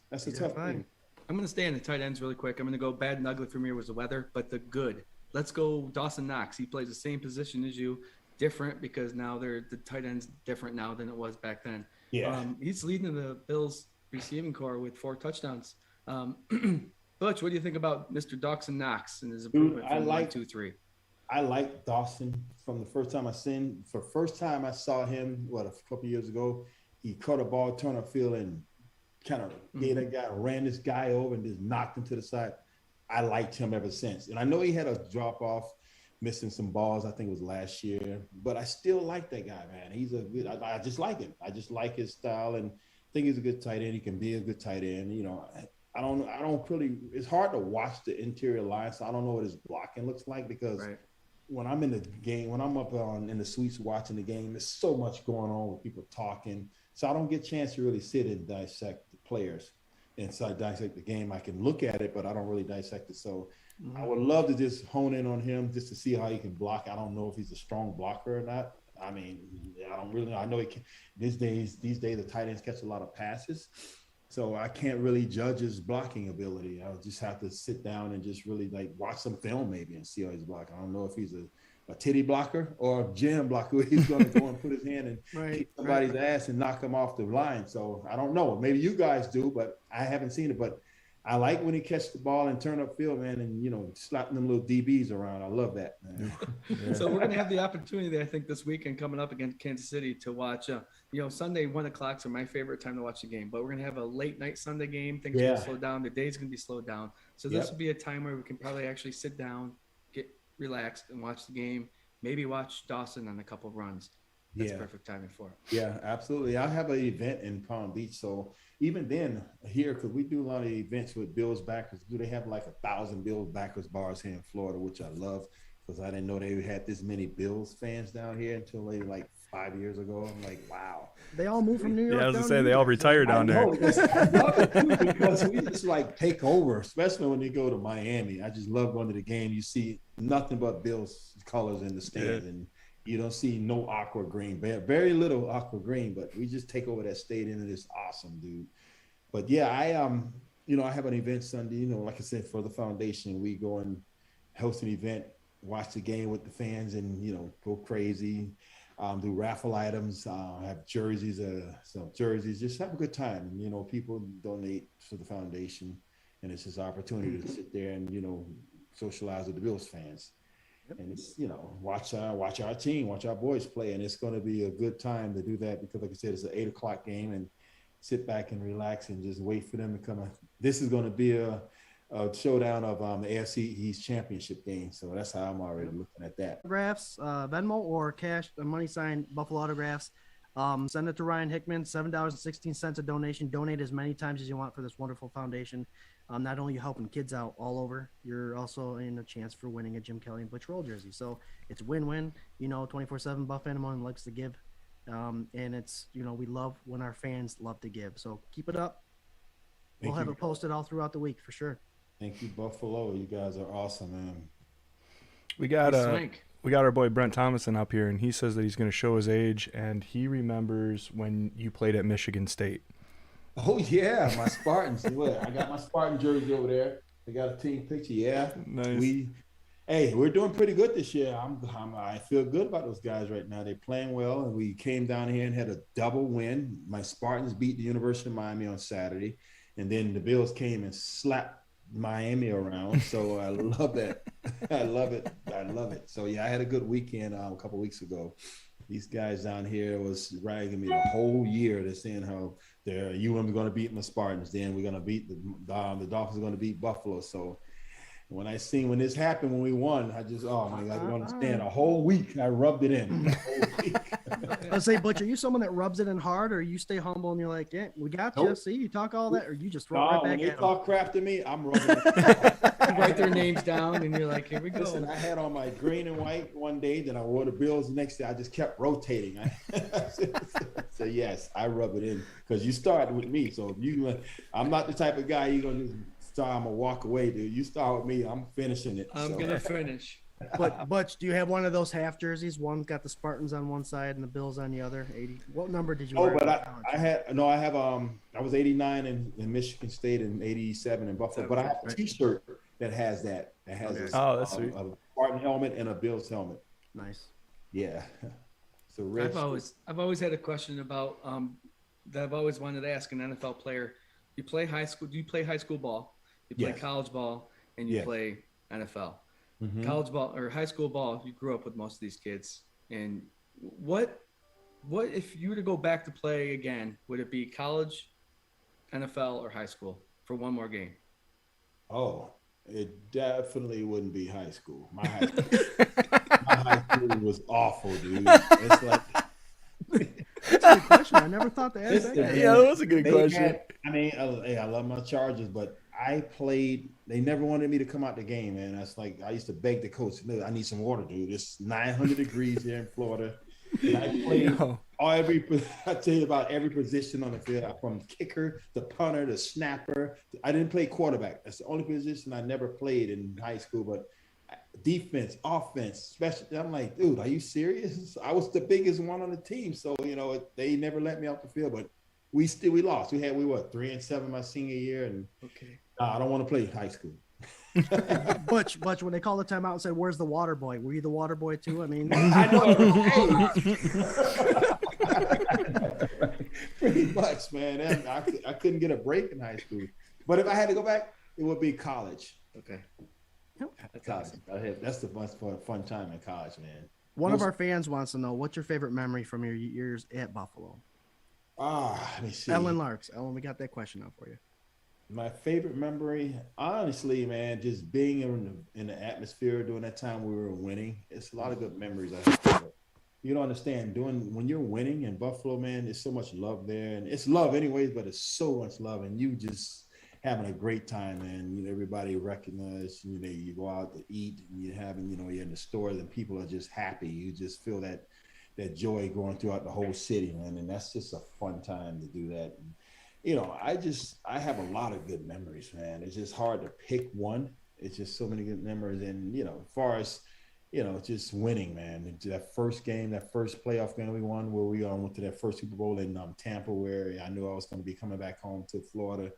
That's a tough thing. I'm going to stay on the tight ends really quick. I'm going to go bad and ugly for me was the weather, but the good. Let's go Dawson Knox. He plays the same position as you, different because now the tight end's different now than it was back then. Yeah. He's leading the Bills receiving corps with 4 touchdowns. Butch, what do you think about Mr. Dawson Knox and his improvement from 1, 2, 3? I like Dawson from the first time I saw him, a couple years ago. He caught a ball, turned a field, and kind of gave that guy, ran this guy over and just knocked him to the side. I liked him ever since. And I know he had a drop off, missing some balls, I think it was last year, but I still like that guy, man. He's I just like him. I just like his style and think he's a good tight end. He can be a good tight end. I don't really, it's hard to watch the interior line, so I don't know what his blocking looks like because when I'm in the game, when I'm up in the suites watching the game, there's so much going on with people talking. So I don't get a chance to really sit and dissect the players and so I dissect the game. I can look at it, but I don't really dissect it. So I would love to just hone in on him just to see how he can block. I don't know if he's a strong blocker or not. I mean, I don't really know. I know he can. These days, the tight ends catch a lot of passes. So I can't really judge his blocking ability. I'll just have to sit down and just really like watch some film maybe and see how he's blocking. I don't know if he's a titty blocker or a jam blocker. He's going to go and put his hand and kick somebody's ass and knock him off the line. So I don't know. Maybe you guys do, but I haven't seen it. But I like when he catch the ball and turn up field, man, and, you know, slapping them little DBs around. I love that, man. Yeah. So we're going to have the opportunity, I think, this weekend coming up against Kansas City to watch, Sunday 1 o'clock is my favorite time to watch the game. But we're going to have a late night Sunday game. Things are going to slow down. The day's going to be slowed down. So this will be a time where we can probably actually sit down, get relaxed, and watch the game. Maybe watch Dawson on a couple of runs. That's perfect timing for it. Yeah, absolutely. I have an event in Palm Beach. So even then here, because we do a lot of events with Bills backers, they have like 1,000 Bills backers bars here in Florida, which I love because I didn't know they had this many Bills fans down here until like 5 years ago. I'm like, wow. They all moved from New York. Yeah, I was going to say they all retired down there. I love it too, because we just like take over, especially when they go to Miami. I just love going to the game. You see nothing but Bills colors in the stands, and you don't see no aqua green, very little aqua green, but we just take over that stadium and it's awesome, dude. But yeah, I have an event Sunday, like I said, for the foundation. We go and host an event, watch the game with the fans and, go crazy, do raffle items, have jerseys, just have a good time. And, people donate to the foundation, and it's just an opportunity to sit there and, socialize with the Bills fans. And it's, watch our team, watch our boys play. And it's going to be a good time to do that because, like I said, it's an 8 o'clock game, and sit back and relax and just wait for them to come. This is going to be a showdown of the AFC East Championship game. So that's how I'm already looking at that. Autographs, Venmo or cash, money sign Buffalo autographs. Send it to Ryan Hickman, $7.16 a donation. Donate as many times as you want for this wonderful foundation. Not only are you helping kids out all over, you're also in a chance for winning a Jim Kelly and Butch Rolle jersey. So it's win-win. 24/7 Buff Animal likes to give. And it's, we love when our fans love to give. So keep it up. We'll have it posted all throughout the week for sure. Thank you, Buffalo. You guys are awesome, man. We got our boy Brent Thomason up here, and he says that he's going to show his age, and he remembers when you played at Michigan State. Oh yeah, my Spartans. I got my Spartan jersey over there. They got a team picture. Yeah, nice. We're doing pretty good this year. I feel good about those guys right now. They're playing well, and we came down here and had a double win. My Spartans beat the University of Miami on Saturday, and then the Bills came and slapped Miami around. So I love that. I love it. So yeah, I had a good weekend a couple weeks ago. These guys down here was ragging me the whole year. They're saying how UM's going to beat my Spartans. Then we're going to beat the Dolphins are going to beat Buffalo. So when this happened, when we won, I just, oh my God, you understand, a whole week I rubbed it in. I say, Butch, are you someone that rubs it in hard, or you stay humble and you're like, yeah, we got you. See, you talk all that, or you just throw it right back when they at talk crap to me, I'm rubbing it. You write their names down, and you're like, here we go. Listen, I had on my green and white one day, then I wore the Bills the next day. I just kept rotating. So yes, I rub it in because you started with me. So I'm not the type of guy you're gonna start. I'm gonna walk away, dude. You start with me, I'm finishing it. I'm gonna finish. But Butch, do you have one of those half jerseys? One's got the Spartans on one side and the Bills on the other. 80. What number did you wear? I was 89 in Michigan State and 87 in Buffalo. But I have a T-shirt that has that. That has that's sweet. A Spartan helmet and a Bills helmet. Nice. Yeah. So I've always had a question about that I've always wanted to ask an NFL player. You play high school? Do you play high school ball? You play college ball, and you play NFL. Mm-hmm. College ball or high school ball, you grew up with most of these kids. And what if you were to go back to play again, would it be college, NFL, or high school for one more game? Oh, it definitely wouldn't be high school. My high school was awful, dude. It's like that's a good question. I never thought to ask that. Yeah, that was a good question. I love my Chargers, but I played. They never wanted me to come out the game, man. That's like I used to beg the coach, I need some water, dude. It's 900 degrees here in Florida. And I played I tell you about every position on the field, from kicker, the punter, the snapper. I didn't play quarterback. That's the only position I never played in high school. But defense, offense, special. I'm like, dude, are you serious? I was the biggest one on the team, so they never let me off the field. But we lost. We were 3-7 my senior year, and Okay. I don't want to play high school. Butch, when they called the timeout and said, "Where's the water boy?" Were you the water boy too? I mean, I know. Pretty much, man. I couldn't get a break in high school. But if I had to go back, it would be college. Okay. That's awesome. That's the most fun time in college, man. One of our fans wants to know, what's your favorite memory from your years at Buffalo? Let me see. Ellen Larks. Ellen, we got that question out for you. My favorite memory, honestly, man, just being in the atmosphere during that time we were winning. It's a lot of good memories I have. You don't understand, when you're winning in Buffalo, man, there's so much love there. And it's love anyways, but it's so much love. And you just having a great time, man. Everybody recognizes, you go out to eat and you're in the stores and people are just happy. You just feel that joy going throughout the whole city, man. And that's just a fun time to do that. And, I have a lot of good memories, man. It's just hard to pick one. It's just so many good memories. And, as far as, just winning, man. That first game, that first playoff game we won, where we went to that first Super Bowl in Tampa, where I knew I was going to be coming back home to Florida.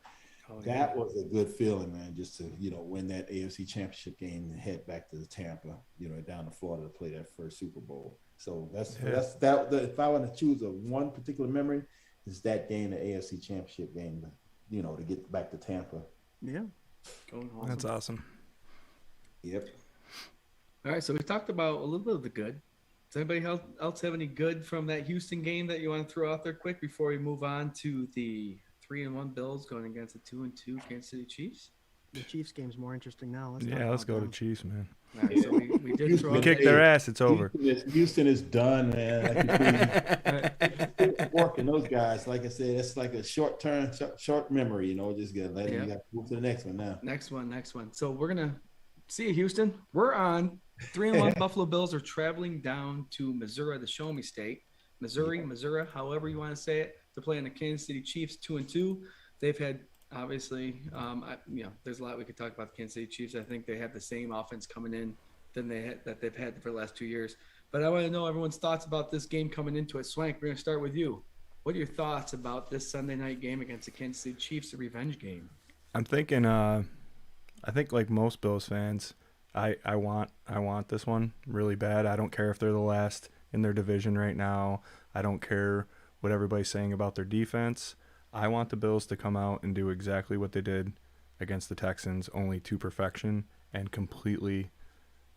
That was a good feeling, man, just to, win that AFC Championship game and head back to Tampa, down to Florida to play that first Super Bowl. So that's if I want to choose one particular memory, it's that game, the AFC Championship game, to get back to Tampa. Yeah. That's awesome. Yep. All right, so we talked about a little bit of the good. Does anybody else have any good from that Houston game that you want to throw out there quick before we move on to the 3-1 Bills going against the 2-2 Kansas City Chiefs? The Chiefs game's more interesting now. Let's go to Chiefs, man. All right, so we did throw We out kicked their ass. It's over. Houston is done, man. Working those guys, like I said, it's like a short memory. Just get let you got to move to the next one now. Next one. So we're gonna see you, Houston. We're on 3-1. Buffalo Bills are traveling down to Missouri, the Show Me State, Missouri, however you want to say it, to play in the Kansas City Chiefs, 2-2. They've had. Obviously, there's a lot we could talk about the Kansas City Chiefs. I think they have the same offense coming in that they've had for the last 2 years. But I want to know everyone's thoughts about this game coming into it. Swank, we're going to start with you. What are your thoughts about this Sunday night game against the Kansas City Chiefs, the revenge game? I'm thinking, I think like most Bills fans, I want this one really bad. I don't care if they're the last in their division right now. I don't care what everybody's saying about their defense. I want the Bills to come out and do exactly what they did against the Texans, only to perfection, and completely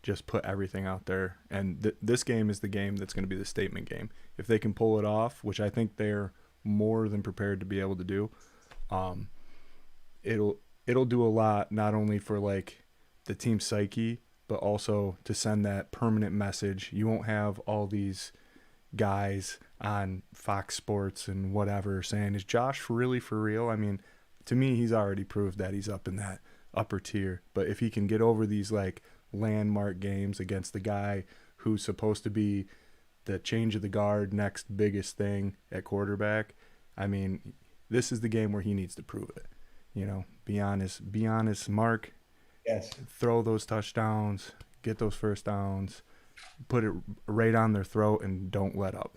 just put everything out there. And this game is the game that's going to be the statement game. If they can pull it off, which I think they're more than prepared to be able to do, it'll do a lot, not only for like the team psyche, but also to send that permanent message. You won't have all these guys on Fox Sports and whatever saying, is Josh really for real? I mean, to me, he's already proved that he's up in that upper tier. But if he can get over these like landmark games against the guy who's supposed to be the change of the guard, next biggest thing at quarterback, I mean, this is the game where he needs to prove it. Be honest, mark. Yes. Throw those touchdowns, get those first downs, put it right on their throat, and don't let up.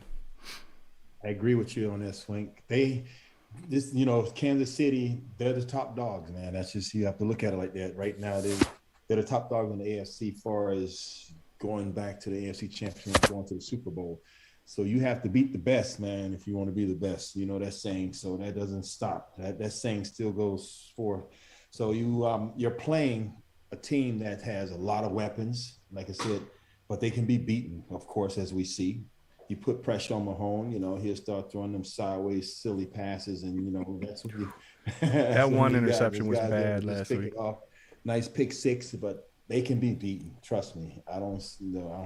I agree with you on that, Swank. Kansas City, they're the top dogs, man. That's just, you have to look at it like that. Right now, they're the top dogs in the AFC as far as going back to the AFC Championship, going to the Super Bowl. So you have to beat the best, man, if you want to be the best. That saying. So that doesn't stop. That saying still goes forth. So you're playing a team that has a lot of weapons, like I said, but they can be beaten, of course, as we see. You put pressure on Mahone, he'll start throwing them sideways, silly passes, and that's what you. That one interception was bad last week. Nice pick six, but they can be beaten. Trust me. I don't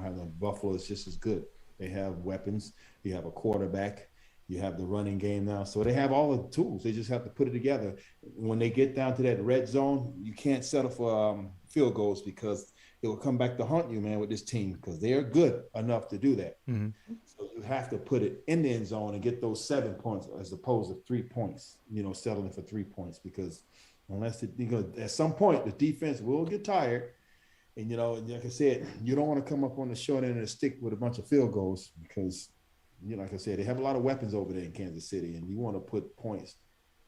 have the Buffalo is just as good. They have weapons. You have a quarterback. You have the running game now, so they have all the tools. They just have to put it together. When they get down to that red zone, you can't settle for field goals because it will come back to haunt you, man, with this team, because they're good enough to do that. Mm-hmm. So you have to put it in the end zone and get those 7 points as opposed to 3 points, settling for 3 points, because unless at some point the defense will get tired. And, like I said, you don't want to come up on the short end of the stick with a bunch of field goals because, you know, like I said, they have a lot of weapons over there in Kansas City, and you want to put points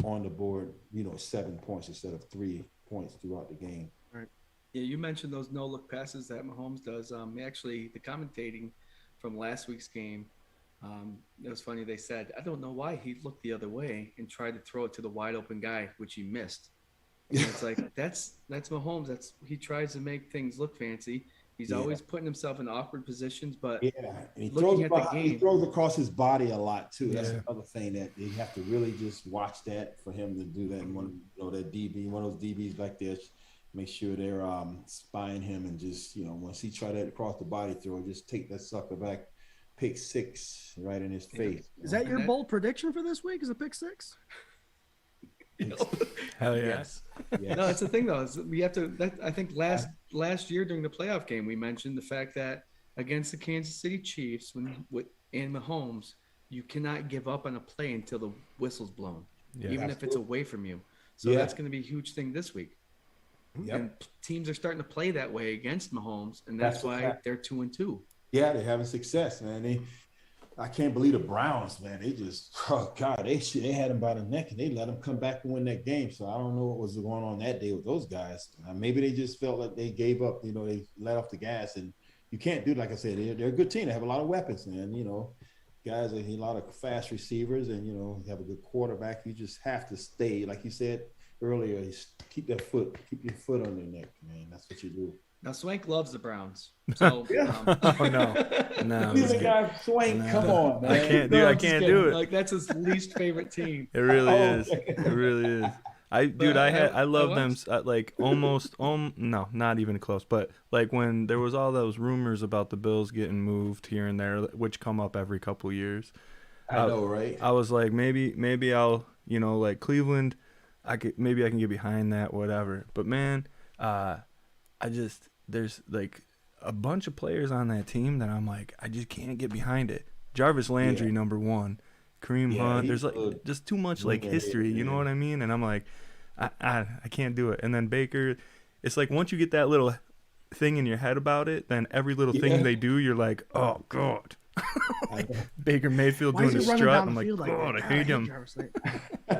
on the board, you know, 7 points instead of 3 points throughout the game. Right. Yeah, you mentioned those no-look passes that Mahomes does. Actually, the commentating from last week's game, it was funny. They said, I don't know why he looked the other way and tried to throw it to the wide open guy, which he missed. And it's like, that's Mahomes. He tries to make things look fancy. He's always putting himself in awkward positions, but and he he throws across his body a lot too. That's another thing that you have to really just watch that for him to do that. And one, you know, that DB, one of those DBs back there, make sure they're spying him, and just, you know, once he try that across the body throw, just take that sucker back, pick 6 right in his face. Is that your bold prediction for this week? Is a pick 6? Hell yes. No, it's the thing though. We have to. I think last year during the playoff game, we mentioned the fact that against the Kansas City Chiefs, and Mahomes, you cannot give up on a play until the whistle's blown, even if it's away from you. So that's going to be a huge thing this week. And teams are starting to play that way against Mahomes, and that's why they're 2-2. Yeah, they're having success, man. I can't believe the Browns, man. They just, oh God, they had him by the neck, and they let him come back and win that game. So I don't know what was going on that day with those guys. Maybe they just felt like they gave up. You know, they let off the gas, and you can't do, like I said, they're a good team. They have a lot of weapons, man. You know, guys, a lot of fast receivers, and, you know, have a good quarterback. You just have to stay, like you said earlier, keep your foot on their neck, man. That's what you do. Now Swank loves the Browns. So oh no, Swank, come on, man. I can't do it. Like, that's his least favorite team. It really is. It really is. I love them like almost no, not even close. But like when there was all those rumors about the Bills getting moved here and there, which come up every couple years. I know, right? I was like, maybe I'll, you know, like Cleveland, I can get behind that, whatever. But man, there's like a bunch of players on that team that I'm like, I just can't get behind it. Jarvis Landry, number 1, Kareem Hunt. There's like just too much like history, you know what I mean? And I'm like, I can't do it. And then Baker, it's like once you get that little thing in your head about it, then every little thing they do, you're like, oh God. Like Baker Mayfield doing a strut. I'm like, God, I hate him.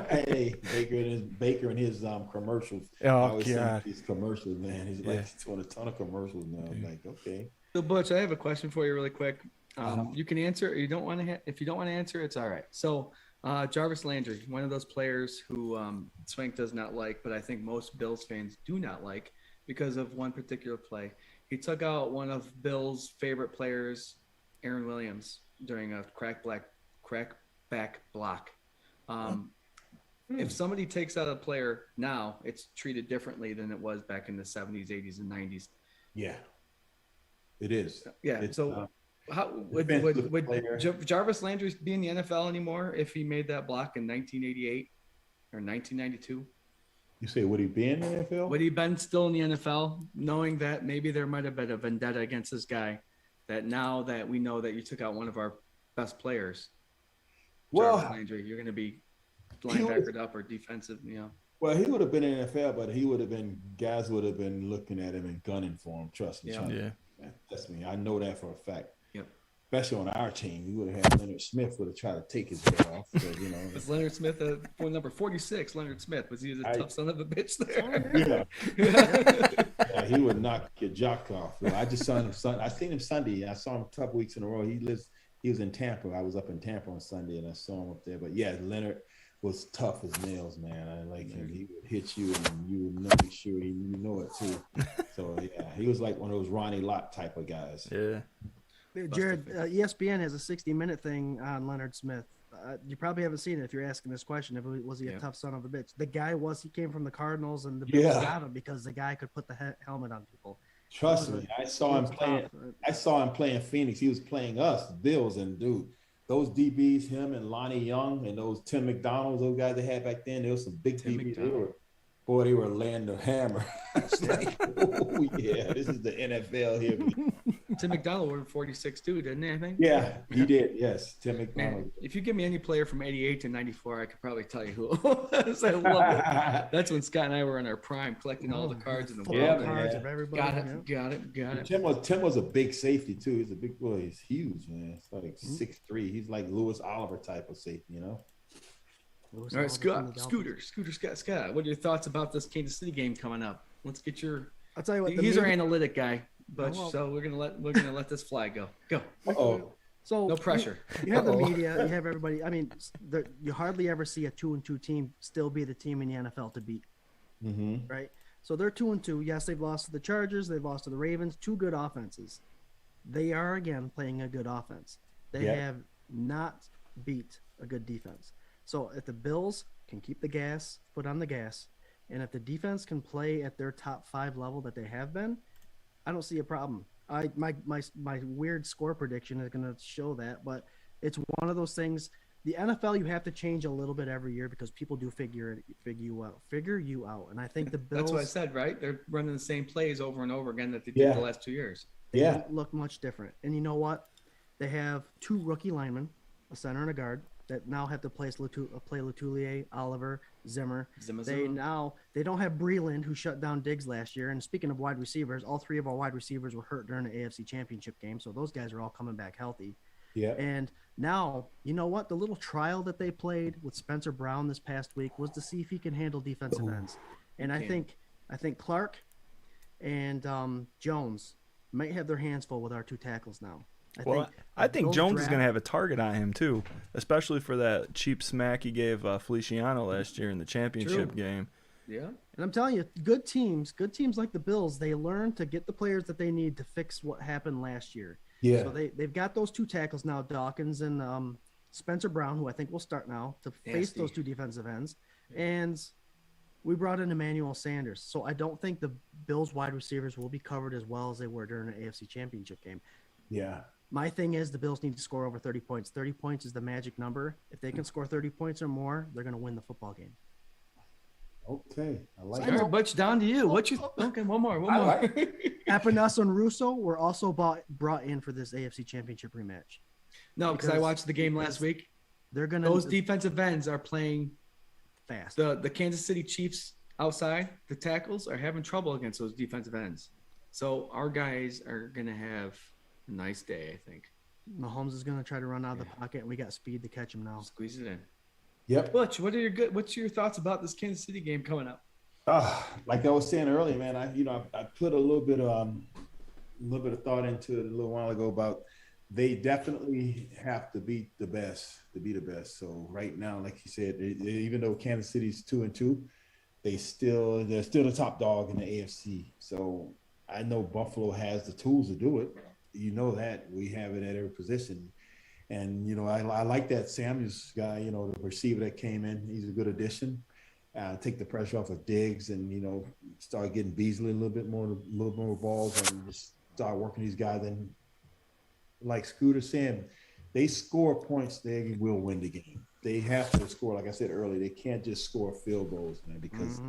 Hey, Baker and his commercials. Oh God, these commercials, man. He's like doing a ton of commercials now. I'm like, okay. So Butch, I have a question for you, really quick. You can answer, or you don't want to. If you don't want to answer, it's all right. So, Jarvis Landry, one of those players who Swank does not like, but I think most Bills fans do not like because of one particular play. He took out one of Bills' favorite players, Aaron Williams, during a crackback block. If somebody takes out a player now, it's treated differently than it was back in the 70s, 80s, and 90s. Yeah, it is. Yeah. So how would Jarvis Landry be in the NFL anymore if he made that block in 1988 or 1992? You say, would he be in the NFL? Would he been still in the NFL, knowing that maybe there might have been a vendetta against this guy? That now that we know that you took out one of our best players, Jarvis Landry, you're going to be linebackered up or defensive, you know. Well, he would have been in the NFL, but guys would have been looking at him and gunning for him. Trust me. Yeah. That's me. I know that for a fact. Yep. Especially on our team, we would have had Leonard Smith would have tried to take his head off. So, you know, was Leonard Smith number 46? Leonard Smith, was he a tough son of a bitch there? Yeah, he would knock your jock off. I just saw him. I seen him Sunday. I saw him a couple weeks in a row. He was in Tampa. I was up in Tampa on Sunday, and I saw him up there. But yeah, Leonard was tough as nails, man. I like him. He would hit you, and you would make sure you know it too. So yeah, he was like one of those Ronnie Lott type of guys. Yeah. Jarrod, ESPN has a 60-minute thing on Leonard Smith. You probably haven't seen it if you're asking this question. Was he a tough son of a bitch? The guy he came from the Cardinals, and the Bills got him because the guy could put the helmet on people. Trust me, I saw him playing. I saw him playing Phoenix. He was playing us, the Bills, and dude, those DBs, him and Lonnie Young and those Tim McDonald's, those guys they had back then, there was some big DBs. They were laying the hammer. I was like, oh yeah, this is the NFL here. Tim McDonald wore 46 too, didn't he? I think. Yeah, he did. Yes, Tim Man, McDonald. if you give me any player from 88 to 94, I could probably tell you who it was. I love it. That's when Scott and I were in our prime, collecting all the cards in the Football world. cards man. of everybody. Got it. Tim was a big safety too. He's a big boy. He's huge, man. It's like 6'3". He's like Lewis Oliver type of safety, you know. All right, Scooter, Scott. What are your thoughts about this Kansas City game coming up? Let's get your. I'll tell you what. He's our analytic guy, Butch. So we're gonna let this fly go. Go. Oh, So No pressure. You have the media. You have everybody. I mean, you hardly ever see a 2-2 team still be the team in the NFL to beat. Right. So they're 2-2. Yes, they've lost to the Chargers. They've lost to the Ravens. Two good offenses. They are again playing a good offense. They have not beat a good defense. So if the Bills can keep the foot on the gas, and if the defense can play at their top 5 level that they have been, I don't see a problem. My weird score prediction is going to show that, but it's one of those things. The NFL, you have to change a little bit every year because people do figure you out. And I think the Bills. That's what I said, right? They're running the same plays over and over again that they did the last 2 years. They don't look much different. And you know what? They have 2 rookie linemen, a center and a guard, that now have to play Letoulier, Oliver, Zimmer. They don't have Breland, who shut down Diggs last year. And speaking of wide receivers, all 3 of our wide receivers were hurt during the AFC Championship game, so those guys are all coming back healthy. Yeah. And now, you know what? The little trial that they played with Spencer Brown this past week was to see if he can handle defensive ends. And I think Clark and Jones might have their hands full with our 2 tackles now. I think Jones is going to have a target on him too, especially for that cheap smack he gave Feliciano last year in the championship game. Yeah. And I'm telling you, good teams like the Bills, they learn to get the players that they need to fix what happened last year. Yeah. So they've got those 2 tackles now, Dawkins and Spencer Brown, who I think will start now to face those 2 defensive ends. And we brought in Emmanuel Sanders. So I don't think the Bills wide receivers will be covered as well as they were during the AFC Championship game. Yeah. My thing is the Bills need to score over 30 points. 30 points is the magic number. If they can score 30 points or more, they're going to win the football game. Okay. I like it. All right, Butch, down to you. Okay, one more. Epenesa and Russo were also brought in for this AFC Championship rematch. No, because I watched the game last week. Those defensive ends are playing fast. The Kansas City Chiefs outside, the tackles are having trouble against those defensive ends. So our guys are going to have a nice day, I think. Mahomes is going to try to run out of the pocket, and we got speed to catch him now. Squeeze it in. Yep. Butch, what's your thoughts about this Kansas City game coming up? Like I was saying earlier, man, I put a little bit of thought into it a little while ago about they definitely have to beat the best to be the best. So right now, like you said, even though Kansas City's 2-2, they're still the top dog in the AFC. So I know Buffalo has the tools to do it. You know that we have it at every position. And, I like that Samuels guy, the receiver that came in. He's a good addition. Take the pressure off of Diggs and, start getting Beasley a little bit more balls and just start working these guys. And like Scooter saying, they score points, they will win the game. They have to score, like I said earlier, they can't just score field goals, man, because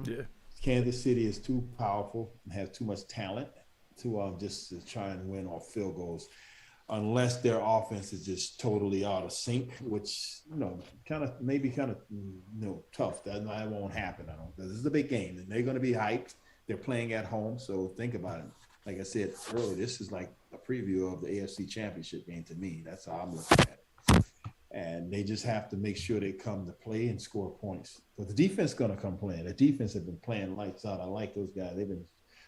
Kansas City is too powerful and has too much talent to just to try and win off field goals. Unless their offense is just totally out of sync, which, kind of tough. That won't happen, I don't. This is a big game, and they're going to be hyped. They're playing at home, so think about it. Like I said earlier, this is like a preview of the AFC Championship game to me. That's how I'm looking at it. And they just have to make sure they come to play and score points. But the defense is going to come playing. The defense have been playing lights out. I like those guys. They've been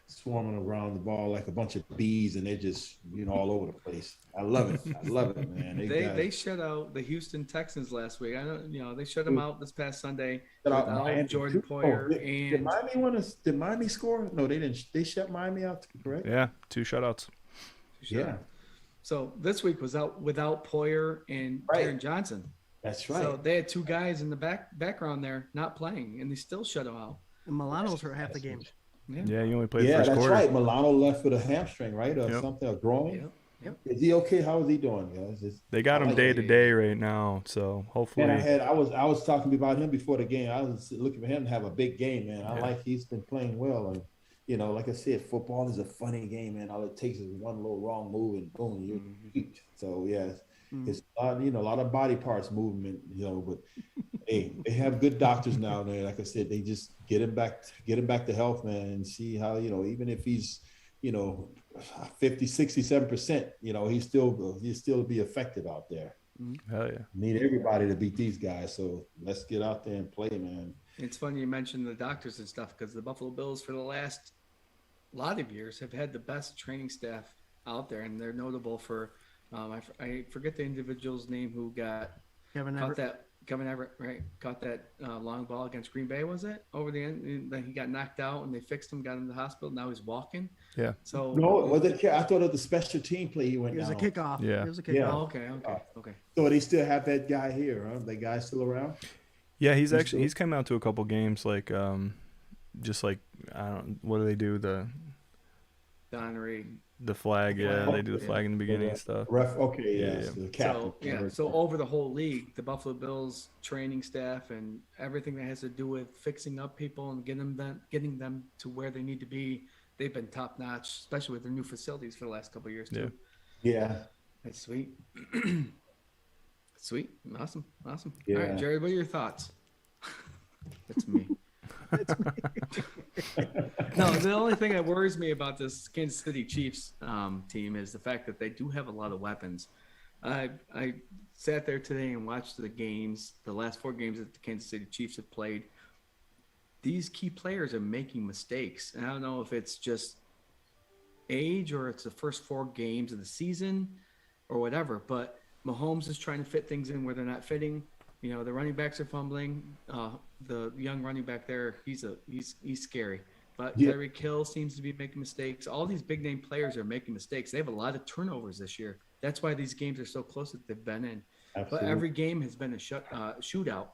swarming around the ball like a bunch of bees, and they're just all over the place. I love it, man. They shut out the Houston Texans last week. I don't, they shut them out this past Sunday without Jordan Poyer. Did Miami score? No, they didn't. They shut Miami out, correct? Yeah, 2 shutouts. Yeah. So this week was out without Poyer and Taron Johnson. That's right. So they had 2 guys in the background there not playing, and they still shut them out. And Milano's hurt half the game. Yeah, you only played the first quarter. Yeah, that's right. Milano left with a hamstring, right, or something, a groin. Yep. Is he okay? How is he doing, guys? They got him day to day right now, so hopefully. And I was talking about him before the game. I was looking for him to have a big game, man. I like he's been playing well, and like I said, football is a funny game, man. All it takes is one little wrong move and boom, you're beat. So yeah, it's a lot, a lot of body parts movement, but hey, they have good doctors now, man. Like I said, they just get him back to health, man, and see how, even if he's, 50, 67%, he's still be effective out there. Hell yeah. Need everybody to beat these guys. So let's get out there and play, man. It's funny you mentioned the doctors and stuff, because the Buffalo Bills for the last lot of years have had the best training staff out there, and they're notable for I forget the individual's name who got Kevin Everett, right? Caught that long ball against Green Bay, was it? Over the end, and then he got knocked out, and they fixed him, got him to the hospital. Now he's walking. Yeah. So no, was it? I thought of the special team play he went It was down. a kickoff. Yeah. It was a kickoff. Yeah. Oh, okay. So they still have that guy here, huh? That guy's still around? Yeah, he's come out to a couple games, like just like what do they do, the Don Reed. the flag? Yeah, they do the flag in the beginning and stuff. Okay, Yeah, yes, yeah. the captain. So over the whole league, the Buffalo Bills training staff and everything that has to do with fixing up people and getting them to where they need to be, they've been top notch, especially with their new facilities for the last couple of years too. Yeah. That's sweet. Sweet. Awesome. Yeah. All right, Jarrod, what are your thoughts? That's me. No, the only thing that worries me about this Kansas City Chiefs team is the fact that they do have a lot of weapons. I sat there today and watched the last 4 games that the Kansas City Chiefs have played. These key players are making mistakes, and I don't know if it's just age or it's the first 4 games of the season or whatever, but Mahomes is trying to fit things in where they're not fitting. The running backs are fumbling. The young running back there, he's scary. But Tyreek Hill seems to be making mistakes. All these big name players are making mistakes. They have a lot of turnovers this year. That's why these games are so close that they've been in. Absolutely. But every game has been a shootout.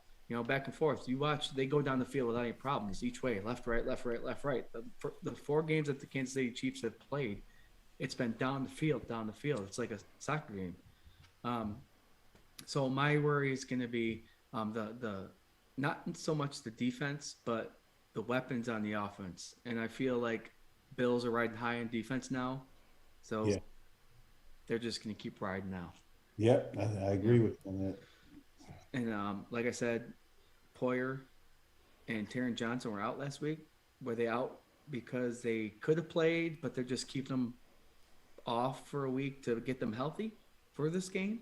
Back and forth. You watch, they go down the field without any problems each way, left, right, left, right, left, right. The 4 games that the Kansas City Chiefs have played, it's been down the field. It's like a soccer game. So my worry is going to be the not so much the defense, but the weapons on the offense. And I feel like Bills are riding high in defense now, so they're just going to keep riding now. Yep, I agree with you on that. And like I said, Poyer and Taron Johnson were out last week. Were they out because they could have played, but they're just keeping them off for a week to get them healthy for this game?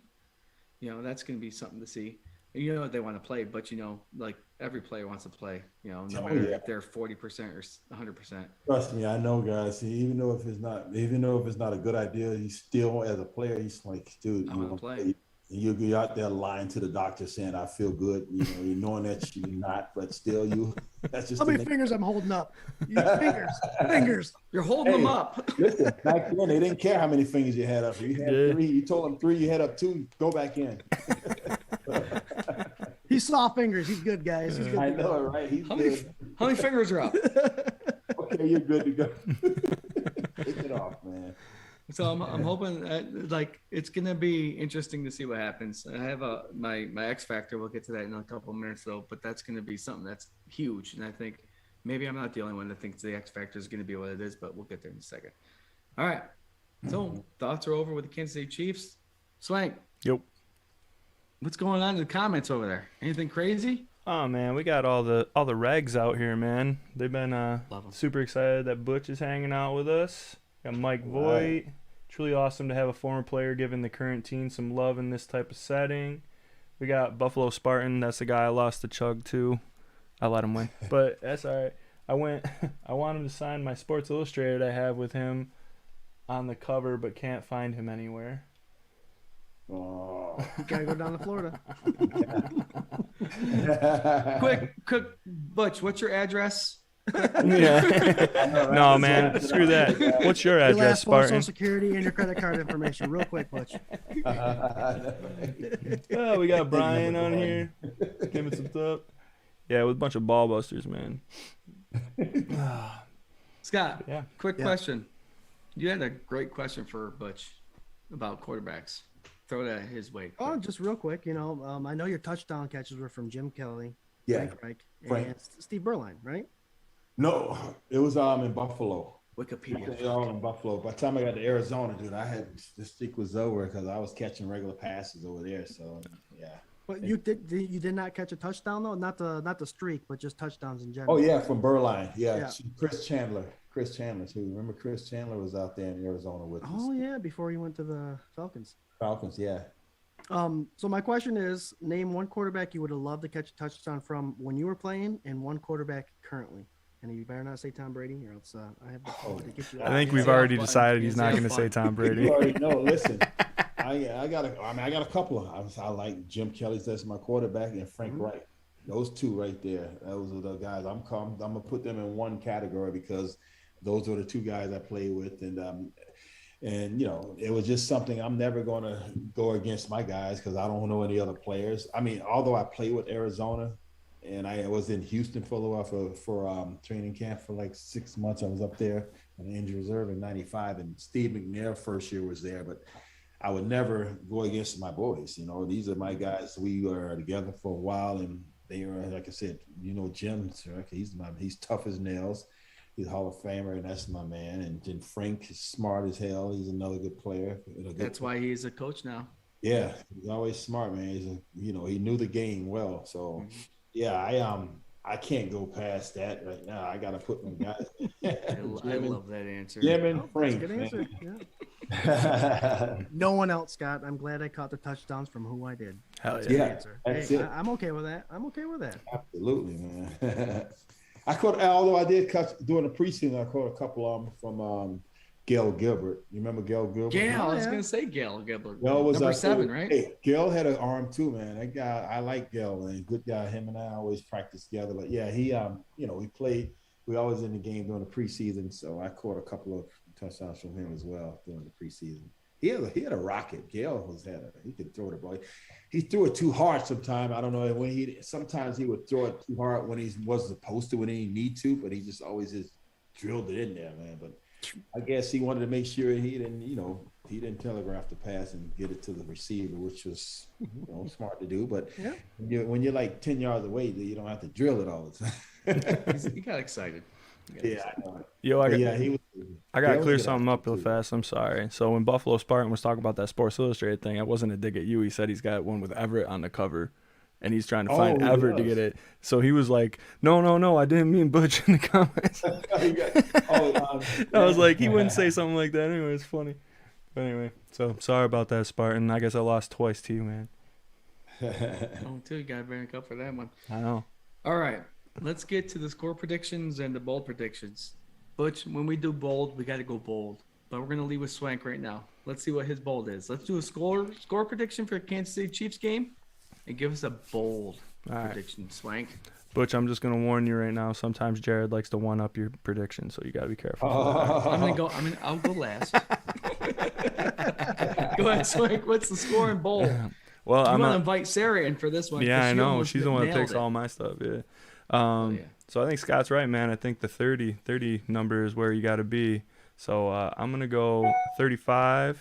That's going to be something to see. They want to play, but like every player wants to play. No matter if they're 40% or 100%. Trust me, I know, guys. Even though if it's not a good idea, he's still, as a player, he's like, dude, I want to play. You're out there lying to the doctor saying I feel good, you knowing that you're not, but still that's just How many fingers I'm holding up? Fingers. You're holding them up. Listen, back then they didn't care how many fingers you had up. You had 3. You told them 3. You had up 2. Go back in. He's soft fingers. He's good, guys. He's good. I know, right? He's good. How many fingers are up? Okay, you're good to go. Take it off, man. So I'm hoping that, it's gonna be interesting to see what happens. I have my X factor. We'll get to that in a couple of minutes though, but that's gonna be something that's huge. And I think maybe I'm not the only one that thinks the X factor is gonna be what it is, but we'll get there in a second. All right. So thoughts are over with the Kansas City Chiefs. Swank. Yep. What's going on in the comments over there? Anything crazy? Oh man, we got all the regs out here, man. They've been super excited that Butch is hanging out with us. Got Mike Voigt. Truly awesome to have a former player giving the current team some love in this type of setting. We got Buffalo Spartan. That's the guy I lost the chug to. I let him win, but that's all right. I want him to sign my Sports Illustrated I have with him on the cover, but can't find him anywhere. Oh. Gotta go down to Florida. Quick, Butch, what's your address? Yeah. No, man, screw that. What's your Your address, last four, Spartan? Social Security and your credit card information, real quick, Butch. Oh, we got Brian on here. Give it some thought. Yeah, with a bunch of ball busters, man. Scott, Yeah. quick question. You had a great question for Butch about quarterbacks. Throw that his way. Oh, just real quick, I know your touchdown catches were from Jim Kelly, Yeah. Frank Reich, and Steve Berline, right? No, it was in Buffalo. Wikipedia. They all in Buffalo. By the time I got to Arizona, dude, I had the streak was over because I was catching regular passes over there. So yeah. But you did not catch a touchdown though, not the streak, but just touchdowns in Oh general. yeah, from Berline. Yeah, Yeah. Chris Chandler too. Remember Chris Chandler was out there in Arizona with us. Oh yeah, before he went to the Falcons. Falcons. Yeah. So my question is, name one quarterback you would have loved to catch a touchdown from when you were playing, and one quarterback currently. And you better not say Tom Brady, or else I have the power to get you out. I think we've Yeah, already fun. decided he's not Yeah, going to fun. say Tom Brady. You already know. Listen, I got a couple of. I like Jim Kelly's. That's my quarterback, and Frank Wright. Those two right there. Those are the guys. I'm gonna put them in one category because those are the two guys I played with, and you know, it was just something I'm never gonna go against my guys because I don't know any other players. I mean, although I played with Arizona, and I was in Houston for a little while for training camp for like 6 months. I was up there on the injury reserve in '95, and Steve McNair first year was there, but I would never go against my boys. You know, these are my guys. We were together for a while, and they were, like I said, you know, Jim, he's tough as nails. He's a Hall of Famer, and that's my man. And then Frank is smart as hell. He's another good player. That's why he's a coach now. Yeah, he's always smart, man. He knew the game well. So, yeah, I can't go past that right now. I got to put my guys. I love that answer. Jim and That's a Frank. good answer. Man. Yeah. No one else, Scott. I'm glad I caught the touchdowns from who I did. Hell That's yeah. a good Yeah, answer. that's Hey, it. I'm okay with that. I'm okay with that. Absolutely, man. Although I did catch during the preseason, I caught a couple of them from Gail Gilbert. You remember Gail Gilbert? Gail, I was yeah. gonna say Gail Gilbert. Gail was Number 7, right? Hey, Gail had an arm too, man. That guy, I like Gail, man. Good guy. Him and I always practiced together. But yeah, he we played. We always in the game during the preseason, so I caught a couple of touchdowns from him as well during the preseason. He had a rocket. Gail he could throw the ball. He threw it too hard sometimes. I don't know sometimes he would throw it too hard when he wasn't supposed to, when he didn't need to, but he just always just drilled it in there, man. But I guess he wanted to make sure he didn't telegraph the pass and get it to the receiver, which was smart to do. But Yeah. when you're like 10 yards away, you don't have to drill it all the time. He got excited. Yeah, I know. Yo, But he was. I gotta Gail clear was good something at up real too. fast. I'm sorry. So when Buffalo Spartan was talking about that Sports Illustrated thing, it wasn't a dig at you. He said he's got one with Everett on the cover, and he's trying to find he Everett to does. get it. So he was like, "No, I didn't mean Butch in the comments." I was like, he wouldn't say something like that anyway. It's funny. But anyway, so sorry about that, Spartan. I guess I lost twice to you, man. Oh, too. You got to rank up for that one. I know. All right, let's get to the score predictions and the bold predictions. Butch, when we do bold, we got to go bold. But we're gonna leave with Swank right now. Let's see what his bold is. Let's do a score prediction for the Kansas City Chiefs game, and give us a bold All right. prediction, Swank. Butch, I'm just gonna warn you right now. Sometimes Jarrod likes to one up your prediction, so you gotta be careful. I'll go last. Go ahead, Swank. What's the score in bold? Well, I'm I'm gonna not. invite Sarah in for this one. Yeah, 'cause I she know. almost She's the one that nailed picks it. all my stuff. Yeah. Yeah. So I think Scott's right, man. I think the 30 number is where you got to be. So I'm going to go 35-31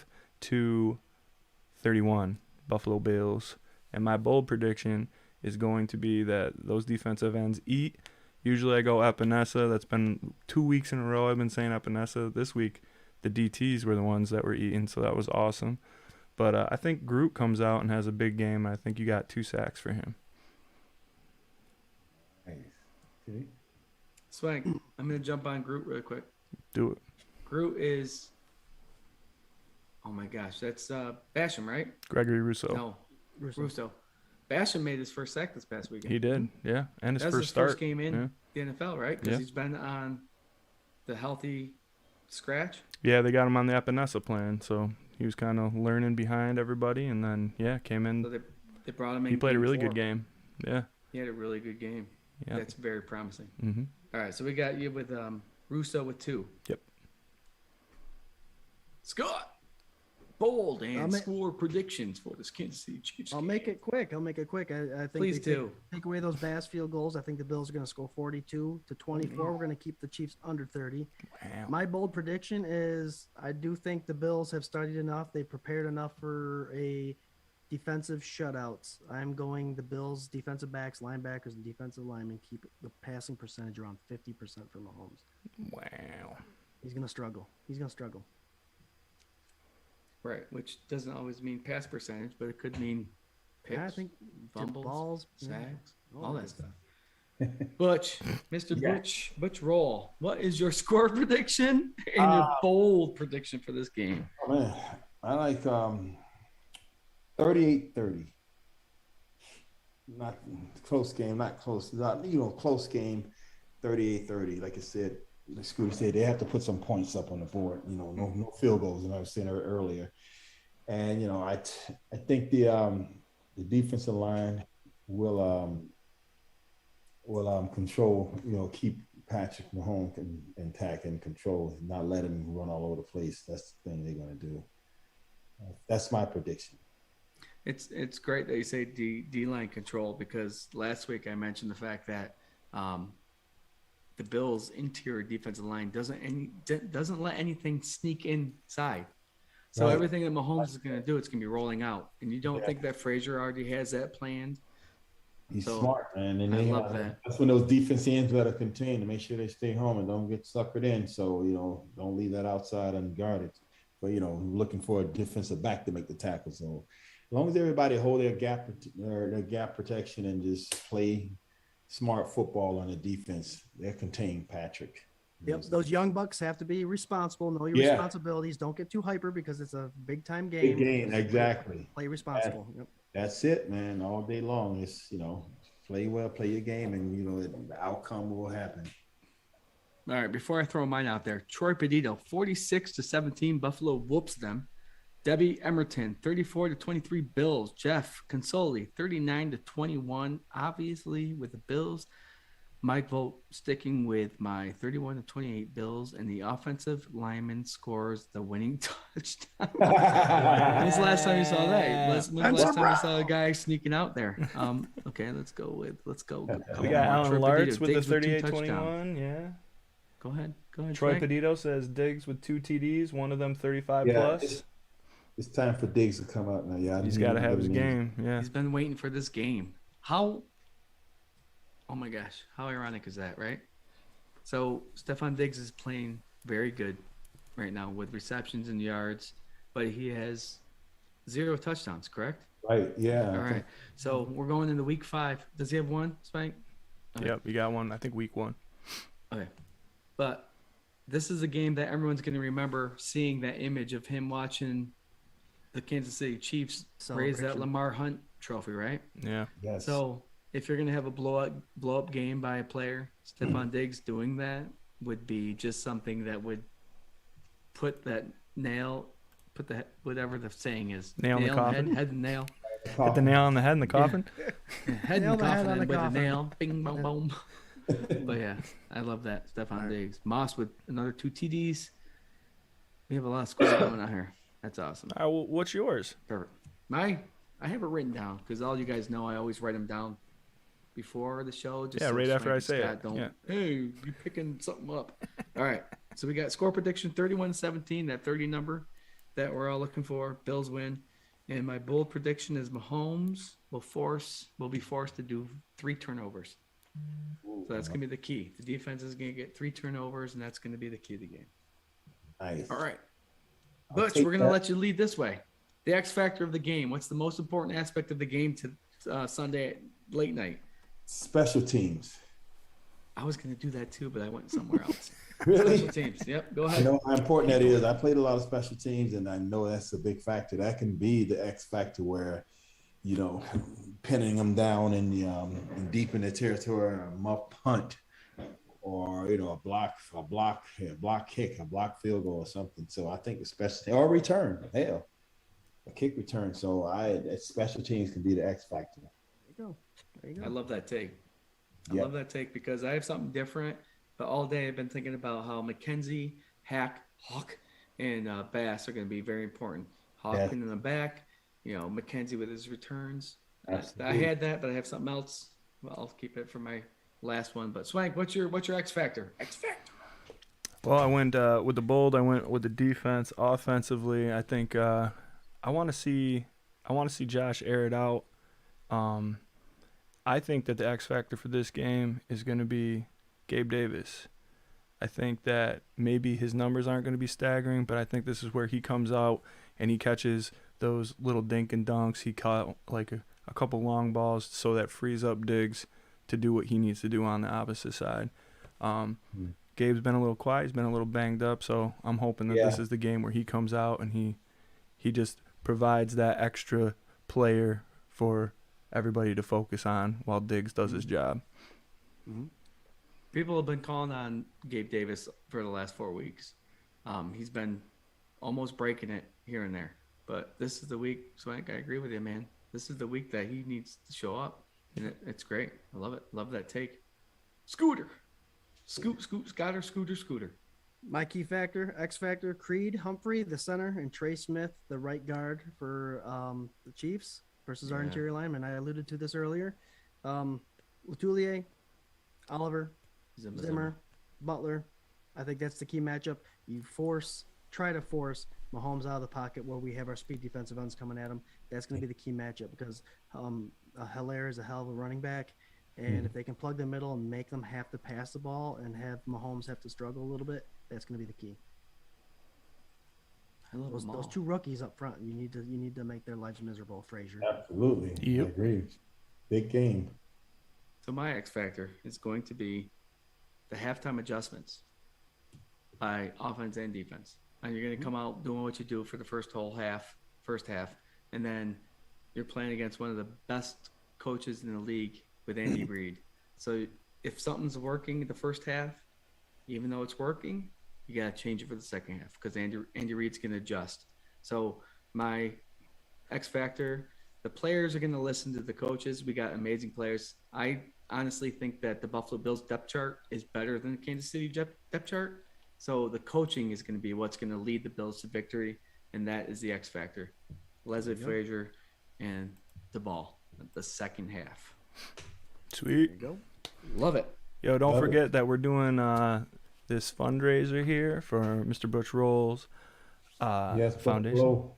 Buffalo Bills. And my bold prediction is going to be that those defensive ends eat. Usually I go Epinesa. That's been 2 weeks in a row I've been saying Epinesa. This week the DTs were the ones that were eating, so that was awesome. But I think Groot comes out and has a big game. I think you got 2 sacks for him. Okay. Swank, I'm gonna jump on Groot real quick. Do it. Groot is, oh my gosh, that's Basham, right? Gregory Rousseau. No, Russo. Basham made his first sack this past weekend. He did, yeah. And his That's first his start. first game in Yeah. the NFL, right? Because Yeah. he's been on the healthy scratch. Yeah, they got him on the Epinesa plan, so he was kind of learning behind everybody, and then came So in. they brought him in. He played a game really 4. good game. Yeah. He had a really good game. Yeah. That's very promising. Mhm. All right, so we got you with Russo with 2. Yep. Scott, bold and I'll ma- score predictions for this Kansas City Chiefs. I'll game. make it quick. I think Please they do. take away those Bass field goals. I think the Bills are going to score 42-24. We're going to keep the Chiefs under 30. Wow. My bold prediction is I do think the Bills have studied enough. They prepared enough for a defensive shutouts. I'm going the Bills defensive backs, linebackers, and defensive linemen keep the passing percentage around 50% for Mahomes. Wow. He's gonna struggle. Right, which doesn't always mean pass percentage, but it could mean picks, I think fumbles, balls, sacks, yeah, all that stuff. Butch, Mr. Yeah. Butch Roll, what is your score prediction and your bold prediction for this game? Oh, man, I like 38-30. Not close game, not close. Not, close game, 38-30. Like I said, like Scooter said, they have to put some points up on the board. No field goals, and I was saying earlier. And I think the defensive line will control. Keep Patrick Mahomes intact and control, not let him run all over the place. That's the thing they're going to do. That's my prediction. It's great that you say D line control, because last week I mentioned the fact that the Bills' interior defensive line doesn't let anything sneak inside. So Right. everything that Mahomes is going to do, it's going to be rolling out. And you don't think that Frazier already has that planned? He's So, smart, man. And I love that. That's when those defense ends better contain to make sure they stay home and don't get suckered in. So, don't leave that outside unguarded. But, looking for a defensive back to make the tackle. So as long as everybody hold their gap protection and just play smart football on the defense, they'll contain Patrick. Yep, those young bucks have to be responsible. Know your responsibilities. Don't get too hyper because it's a big time game. Big game, exactly. Play responsible. Yep. That's it, man. All day long. It's play well, play your game, and the outcome will happen. All right, before I throw mine out there, Troy Pedito, 46-17, Buffalo whoops them. Debbie Emerton, 34-23, Bills. Jeff Consoli, 39-21, obviously with the Bills. Mike Volt sticking with my 31-28 Bills, and the offensive lineman scores the winning touchdown. When's the last time you saw that? When's the last time you saw a guy sneaking out there? Okay, let's go. We got Alan Troy Lartz Pedito, with Diggs the 2 touchdowns. 38-21. Yeah. Go ahead. Troy Frank. Pedito says Diggs with 2 TDs, one of them 35 Yeah, plus. It's time for Diggs to come out now. Yeah, He's got to have his game. Yeah. He's been waiting for this game. Oh my gosh, how ironic is that, right? So Stephon Diggs is playing very good right now with receptions and yards, but he has 0 touchdowns, correct? Right, yeah. All right. So we're going into week 5. Does he have one, Spank? Okay. Yep, you got one. I think week 1. Okay. But this is a game that everyone's going to remember seeing that image of him watching the Kansas City Chiefs raise that Celebration. Lamar Hunt trophy, right? Yeah. Yes. So if you're going to have a blow up game by a player, Stephon Diggs doing that would be just something that would put that whatever the saying is. Nail in the coffin? Head and nail. Hit the nail on the head in the coffin. Head Nail in the the head coffin on the and with a coffin. nail. Bing, boom, boom. But yeah, I love that. Stephon Diggs. Moss with another 2 TDs. We have a lot of scores going on here. That's awesome. All right, well, what's yours? Perfect. I have it written down because all you guys know I always write them down before the show. Just Yeah, so right after Swank I and say Scott it. Don't, Yeah. Hey, you picking something up. All right. So we got score prediction 31-17, that 30 number that we're all looking for. Bills win. And my bold prediction is Mahomes will be forced to do 3 turnovers. So that's going to be the key. The defense is going to get 3 turnovers, and that's going to be the key of the game. Nice. All right. I'll Butch, take we're going to that. let you lead this way. The X factor of the game. What's the most important aspect of the game to Sunday late night? Special teams. I was going to do that too, but I went somewhere else. Really? Special teams. Yep. Go You ahead. know how important that is. I played a lot of special teams, and I know that's a big factor. That can be the X factor where, pinning them down in deep in the territory, a muff punt, or a block kick, a block field goal, or something. So I think especially or return, a kick return. So special teams can be the X factor. There you go. I love that take. I Yeah. love that take because I have something different. But all day I've been thinking about how McKenzie, Hawk, and Bass are going to be very important. Hawk Yeah. in the back, McKenzie with his returns. I Absolutely. had that, but I have something else. Well, I'll keep it for my last one. But Swank, what's your X factor? X factor. Well, I went with the bold. I went with the defense. Offensively, I think I want to see I want to see Josh air it out. I think that the X factor for this game is going to be Gabe Davis. I think that maybe his numbers aren't going to be staggering, but I think this is where he comes out and he catches those little dink and dunks. He caught like a couple long balls, so that frees up Diggs to do what he needs to do on the opposite side. Gabe's been a little quiet. He's been a little banged up, so I'm hoping that this is the game where he comes out and he just provides that extra player for everybody to focus on while Diggs does his job. People have been calling on Gabe Davis for the last 4 weeks. He's been almost breaking it here and there. But this is the week, Swank, I agree with you, man. This is the week that he needs to show up. And it's great. I love it. Love that take. Scooter. Scoot, scooter. My key factor, X factor, Creed Humphrey, the center, and Trey Smith, the right guard for the Chiefs versus our interior lineman. I alluded to this earlier. Letulier, Oliver, Zimmer, Butler. I think that's the key matchup. You try to force Mahomes out of the pocket where we have our speed defensive ends coming at him. That's going to be the key matchup because Hilaire is a hell of a running back. And if they can plug the middle and make them have to pass the ball and have Mahomes have to struggle a little bit, that's going to be the key. Those two rookies up front, you need to make their lives miserable, Frazier. Absolutely. Yep. I agree. Big game. So my X factor is going to be the halftime adjustments by offense and defense. And you're going to come out doing what you do for the first half, and then you're playing against one of the best coaches in the league with Andy Reid. So if something's working in the first half, even though it's working, you got to change it for the second half because Andy Reid's going to adjust. So my X factor, the players are going to listen to the coaches. We got amazing players. I honestly think that the Buffalo Bills depth chart is better than the Kansas City depth chart. So the coaching is going to be what's going to lead the Bills to victory, and that is the X factor. Leslie Frazier and the ball, the second half. Sweet. There you go. Love it. Yo, don't forget that we're doing this fundraiser here for Mr. Butch Rolle's foundation. Buffalo.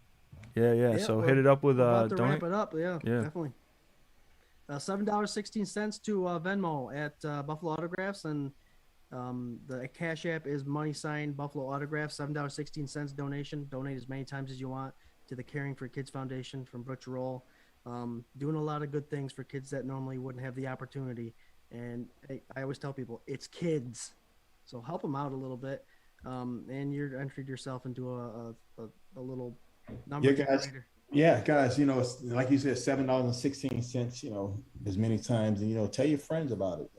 Yeah. So hit it up with about to donate. wrap it up. Yeah. Definitely. $7.16 to Venmo at Buffalo Autographs, and the Cash App is # Buffalo Autographs. $7.16 donation. Donate as many times as you want to the Caring for Kids Foundation from Butch Rolle. Doing a lot of good things for kids that normally wouldn't have the opportunity. And I always tell people, it's kids, so help them out a little bit. And you're entered yourself into a little number generator. Yeah, guys, it's, like you said, $7.16, as many times, and, tell your friends about it.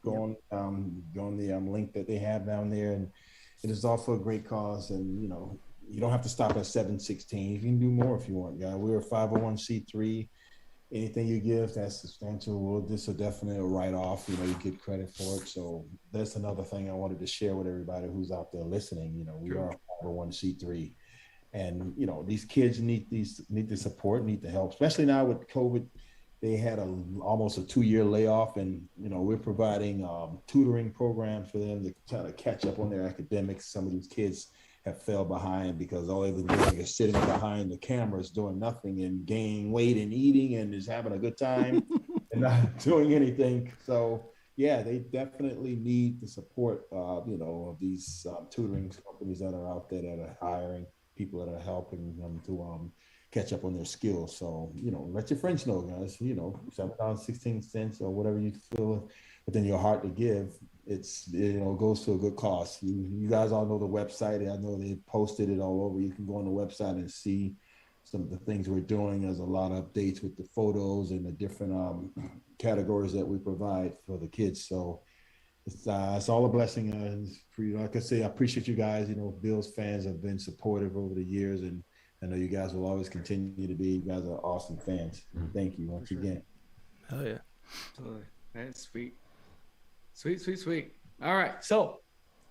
Go on the link that they have down there, and it is all for a great cause. And, you don't have to stop at $7.16. You can do more if you want, guys. We're a 501c3. Anything you give that's substantial, this will definitely a write-off. You get credit for it. So that's another thing I wanted to share with everybody who's out there listening. We are a 501c3. And, these kids need the support, need the help, especially now with COVID. They had almost a 2-year layoff, and, we're providing tutoring programs for them to try to catch up on their academics. Some of these kids have fell behind because all they've been doing is sitting behind the cameras doing nothing and gaining weight and eating and just having a good time and not doing anything. So, yeah, they definitely need the support, of these tutoring companies that are out there that are hiring people that are helping them to catch up on their skills. So, let your friends know, guys, $7.16 or whatever you feel within your heart to give. It's, goes to a good cause. You guys all know the website. I know they posted it all over. You can go on the website and see some of the things we're doing. There's a lot of updates with the photos and the different categories that we provide for the kids. So it's all a blessing. Like I say, I appreciate you guys. Bills fans have been supportive over the years, and I know you guys will always continue to be. You guys are awesome fans. Thank you once again. Hell yeah. Totally. That's sweet. Sweet. All right. So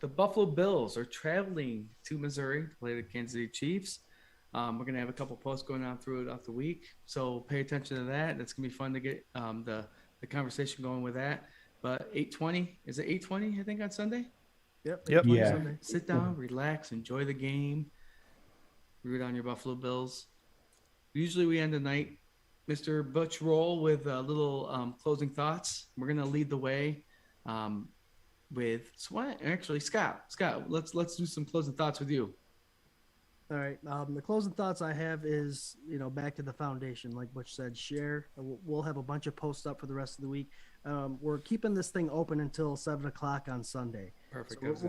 the Buffalo Bills are traveling to Missouri to play the Kansas City Chiefs. We're going to have a couple posts going on throughout the week. So pay attention to that. That's going to be fun to get the conversation going with that. But 8:20, is it 8:20, I think, on Sunday? Yep. Yeah. Sunday. Sit down, relax, enjoy the game. Root on your Buffalo Bills. Usually we end the night, Mr. Butch Rolle, with little closing thoughts. We're gonna lead the way with Swank. Actually, Scott, let's do some closing thoughts with you. All right. The closing thoughts I have is, back to the foundation. Like Butch said, share. We'll have a bunch of posts up for the rest of the week. We're keeping this thing open until 7:00 on Sunday. Perfect. So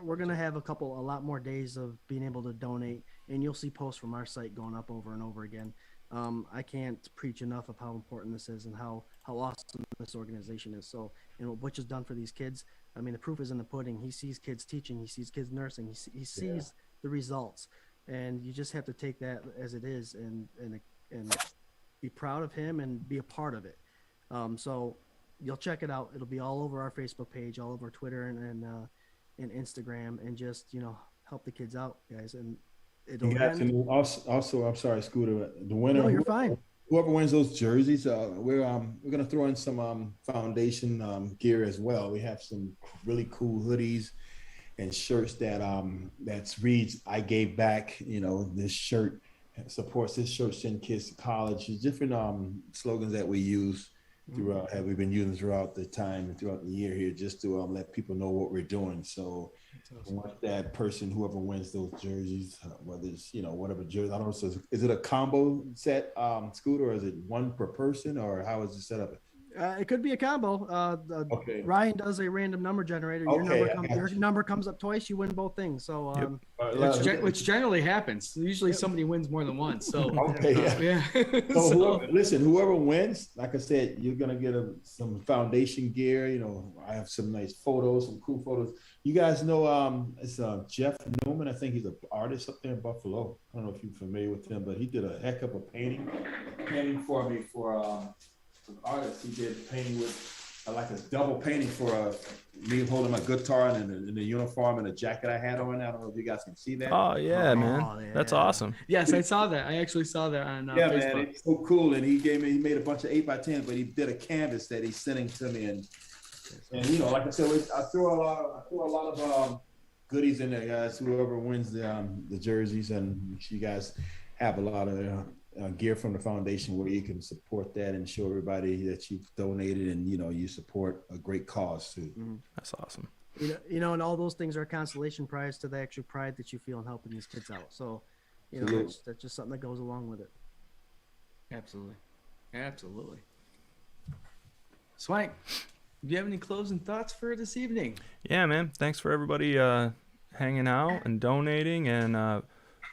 we're gonna have a lot more days of being able to donate, and you'll see posts from our site going up over and over again. I can't preach enough of how important this is and how awesome this organization is. So, and what Butch has done for these kids, I mean, the proof is in the pudding. He sees kids teaching, he sees kids nursing, he sees the results. And you just have to take that as it is and be proud of him and be a part of it. So you'll check it out. It'll be all over our Facebook page, all over Twitter and Instagram, and just, help the kids out, guys. And it'll end. Also, I'm sorry, Scooter. The winner. No, you're fine. Whoever wins those jerseys, we're gonna throw in some foundation gear as well. We have some really cool hoodies and shirts that reads "I gave back." This shirt supports this shirt send kids to college. There's different slogans that we use throughout, have we been using throughout the time and throughout the year here, just to let people know what we're doing. So I want that person, whoever wins those jerseys, whether it's whatever jersey, I don't know. So is it a combo set, Scooter, or is it one per person, or how is it set up? It could be a combo. Okay. Ryan does a random number generator. Your number comes up twice. You win both things. So, which generally happens. Usually somebody wins more than once. So yeah. So whoever wins, like I said, you're gonna get some foundation gear. I have some nice photos, some cool photos. You guys know, it's Jeff Newman. I think he's an artist up there in Buffalo. I don't know if you're familiar with him, but he did a heck of a painting for me for. An artist. He did painting with like a double painting for me holding my guitar and the uniform and the jacket I had on. I don't know if you guys can see that. Oh yeah, man, yeah. That's awesome. Yes, I saw that. I actually saw that on Facebook. Man, it's so cool. And he made a bunch of 8x10s, but he did a canvas that he's sending to me. And like I said, I throw a lot of goodies in there, guys. Whoever wins the jerseys, and you guys have a lot of gear from the foundation where you can support that and show everybody that you've donated and you support a great cause too. That's awesome. And all those things are a consolation prize to the actual pride that you feel in helping these kids out. So that's just something that goes along with it. Absolutely. Swank, do you have any closing thoughts for this evening? Yeah, man, thanks for everybody hanging out and donating. And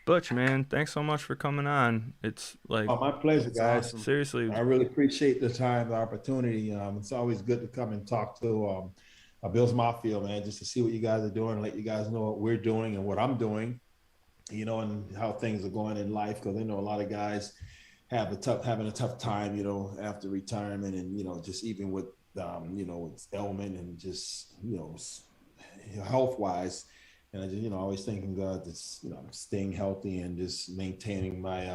Butch, man, thanks so much for coming on. It's like my pleasure, guys. Awesome. Seriously, I really appreciate the time, the opportunity. It's always good to come and talk to Bills Mafia, man, just to see what you guys are doing and let you guys know what we're doing and what I'm doing, and how things are going in life. Because I know a lot of guys having a tough time, after retirement, and just even with with ailment and just health wise. And I just, always thanking God that's, staying healthy and just maintaining my,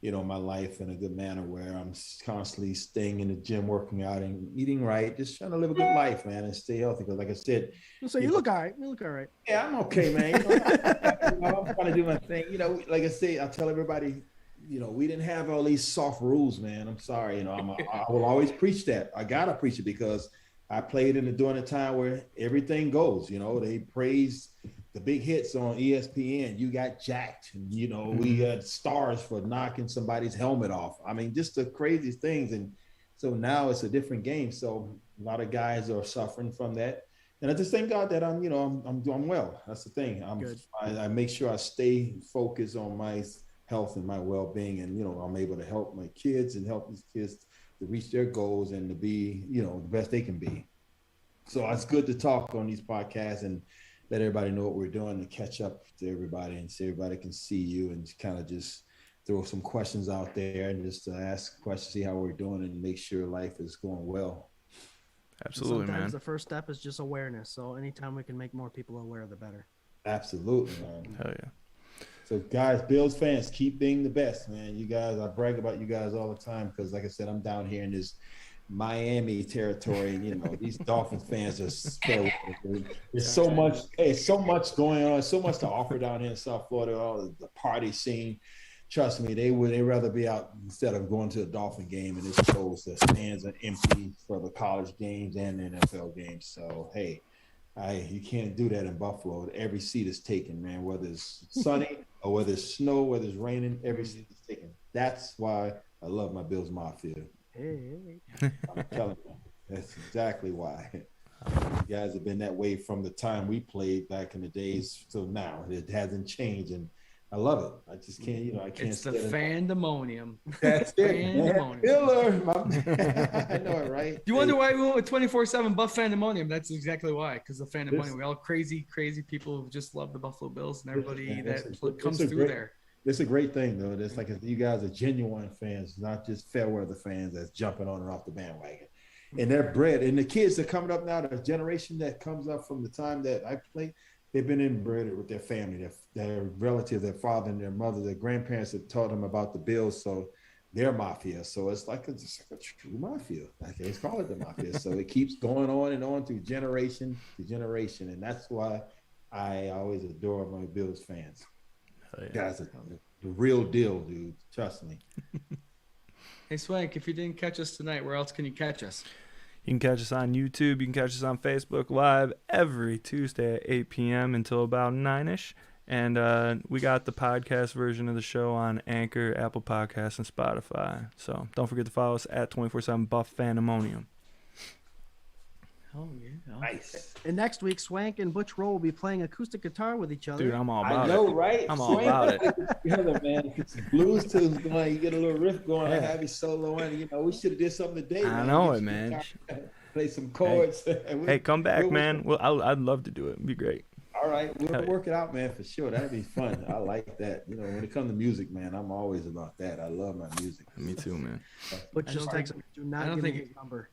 my life in a good manner where I'm constantly staying in the gym, working out and eating right, just trying to live a good life, man, and stay healthy. Because like I said, so you look all right. You look all right. Yeah, I'm okay, man. I'm trying to do my thing. Like I say, I tell everybody, we didn't have all these soft rules, man. I'm sorry. I will always preach that. I got to preach it because I played during a time where everything goes, they praised the big hits on ESPN. You got jacked, we got stars for knocking somebody's helmet off. I mean, just the craziest things. And so now it's a different game. So a lot of guys are suffering from that. And I just thank God that I'm doing well. That's the thing. I make sure I stay focused on my health and my well-being. And, I'm able to help my kids and help these kids to reach their goals and to be, the best they can be. So it's good to talk on these podcasts and let everybody know what we're doing, to catch up to everybody and so everybody can see you and kind of just throw some questions out there and just ask questions, see how we're doing and make sure life is going well. Absolutely, Sometimes man. the first step is just awareness. So anytime we can make more people aware, the better. Absolutely, man. Hell yeah. So guys, Bills fans, keep being the best, man. You guys, I brag about you guys all the time because like I said, I'm down here in this Miami territory, and these Dolphins fans are scared. There's so much going on, so much to offer down here in South Florida, all the party scene. trust me, they'd rather be out instead of going to a Dolphin game, and it shows the stands are empty for the college games and the NFL games. So hey, you can't do that in Buffalo. Every seat is taken, man. Whether it's sunny or whether it's snow, whether it's raining, every seat is taken. That's why I love my Bills Mafia. Hey. I'm telling you, that's exactly why. You guys have been that way from the time we played back in the days till now. It hasn't changed, and I love it. I just can't, I can't. It's the fandemonium. That's it. Fandemonium. I know it, right? You wonder why we went with 24/7 Buff Fandemonium? That's exactly why. Because the Fandemonium, we all crazy people who just love the Buffalo Bills, and everybody that comes through there. It's a great thing, though. It's like you guys are genuine fans, not just fair weather fans that's jumping on and off the bandwagon. And they're bred. And the kids that are coming up now, the generation that comes up from the time that I played, they've been inbred with their family, their relatives, their father and their mother, their grandparents have taught them about the Bills. So they're mafia. So it's like a true mafia. Like they call it the mafia. So it keeps going on and on through generation to generation. And that's why I always adore my Bills fans. Yeah. Guys are the real deal, dude. Trust me. Hey, Swank, if you didn't catch us tonight, where else can you catch us? You can catch us on YouTube. You can catch us on Facebook Live every Tuesday at 8 p.m. until about 9-ish. And we got the podcast version of the show on Anchor, Apple Podcasts, and Spotify. So don't forget to follow us at 24/7 Buff Fandemonium. Oh, yeah. Nice. And next week, Swank and Butch Rolle will be playing acoustic guitar with each other. Dude, I'm all about I know, it. right? I'm all about it. Together, man. Get some blues tunes going. You get a little riff going. I have you solo in. We should have did something today. I know it, man. Play some chords. Hey, come back, man. Well, I'd love to do it. It'd be great. All right, we'll work it out, man, for sure. That'd be fun. I like that. When it comes to music, man, I'm always about that. I love my music. Me too, man. Butch just takes do not give me his number.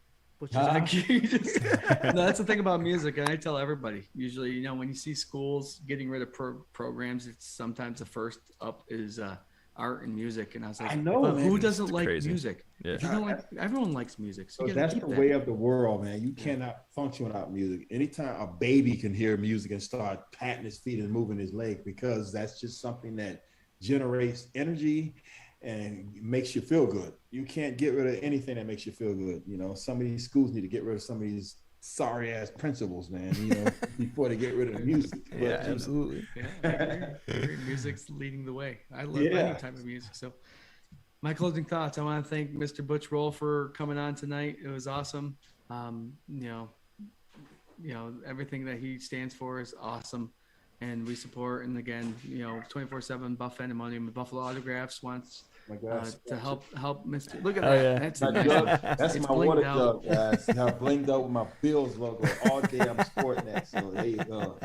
No, that's the thing about music, and I tell everybody. Usually, when you see schools getting rid of programs, it's sometimes the first up is art and music. And I was like, I know, but man. who doesn't like crazy. music? Yeah. You know, everyone likes music. So you that's keep the that. way of the world, man. You cannot function without music. Anytime a baby can hear music and start patting his feet and moving his leg, because that's just something that generates energy and makes you feel good. You can't get rid of anything that makes you feel good. Some of these schools need to get rid of some of these sorry ass principles, man, before they get rid of the music. Yeah, absolutely. Yeah, I agree. Music's leading the way. I love any type of music. So my closing thoughts, I want to thank Mr. Butch Rolle for coming on tonight. It was awesome. Everything that he stands for is awesome. And we support, and again, 24/7 Buff Fandemonium, Buffalo Autographs wants to help Mr. Look at that. Yeah. That's my water jug, guys. I blinged out with my Bills logo all day. I'm sporting that. So there you go.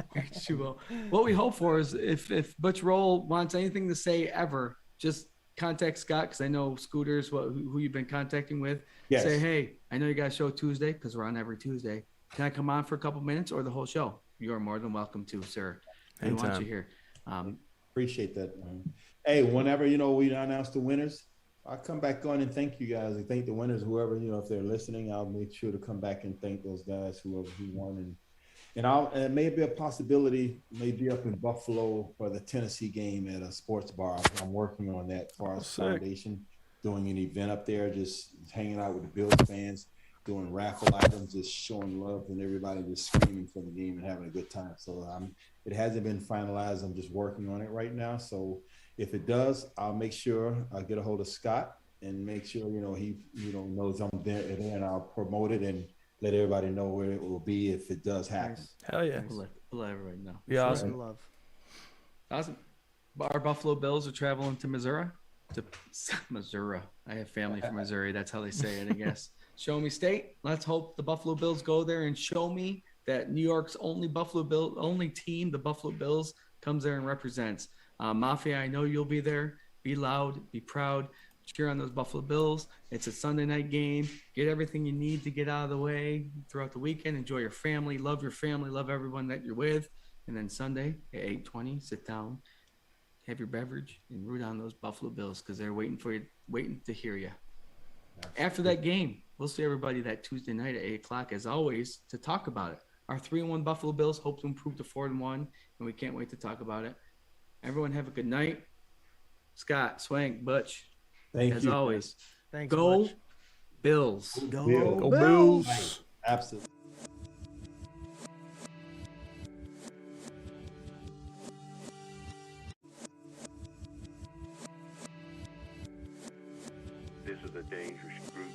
What we hope for is if Butch Rolle wants anything to say ever, just contact Scott, because I know Scooter's who you've been contacting with. Yes. Say, hey, I know you got a show Tuesday, because we're on every Tuesday. Can I come on for a couple minutes or the whole show? You're more than welcome to, sir. We want you here. Appreciate that, man. Hey, whenever we announce the winners, I'll come back on and thank you guys. And thank the winners, whoever if they're listening. I'll make sure to come back and thank those guys who won. And it may be a possibility, maybe up in Buffalo for the Tennessee game at a sports bar. I'm working on that for our foundation, doing an event up there, just hanging out with the Bills fans, doing raffle items, just showing love, and everybody just screaming for the game and having a good time. So it hasn't been finalized. I'm just working on it right now. So if it does, I'll make sure I'll get a hold of Scott and make sure he knows I'm there, and I'll promote it and let everybody know where it will be if it does happen. Nice. Hell yeah. We'll let everybody know. Yeah, awesome. Love. Awesome. Our Buffalo Bills are traveling to Missouri. Missouri. I have family from Missouri. That's how they say it, I guess. Show me state. Let's hope the Buffalo Bills go there and show me that New York's only team, the Buffalo Bills, comes there and represents. Mafia, I know you'll be there. Be loud, be proud, cheer on those Buffalo Bills. It's a Sunday night game. Get everything you need to get out of the way throughout the weekend. Enjoy your family, love everyone that you're with. And then Sunday at 8:20, sit down, have your beverage, and root on those Buffalo Bills, because they're waiting for you, waiting to hear you. After that game, we'll see everybody that Tuesday night at 8 o'clock, as always, to talk about it. Our 3-1 Buffalo Bills hope to improve to 4-1, and we can't wait to talk about it. Everyone have a good night. Scott, Swank, Butch. Thank As you. always, Thanks, go Butch. Bills. Go Bills. Go Bills. Bills. Absolutely. This is a dangerous group.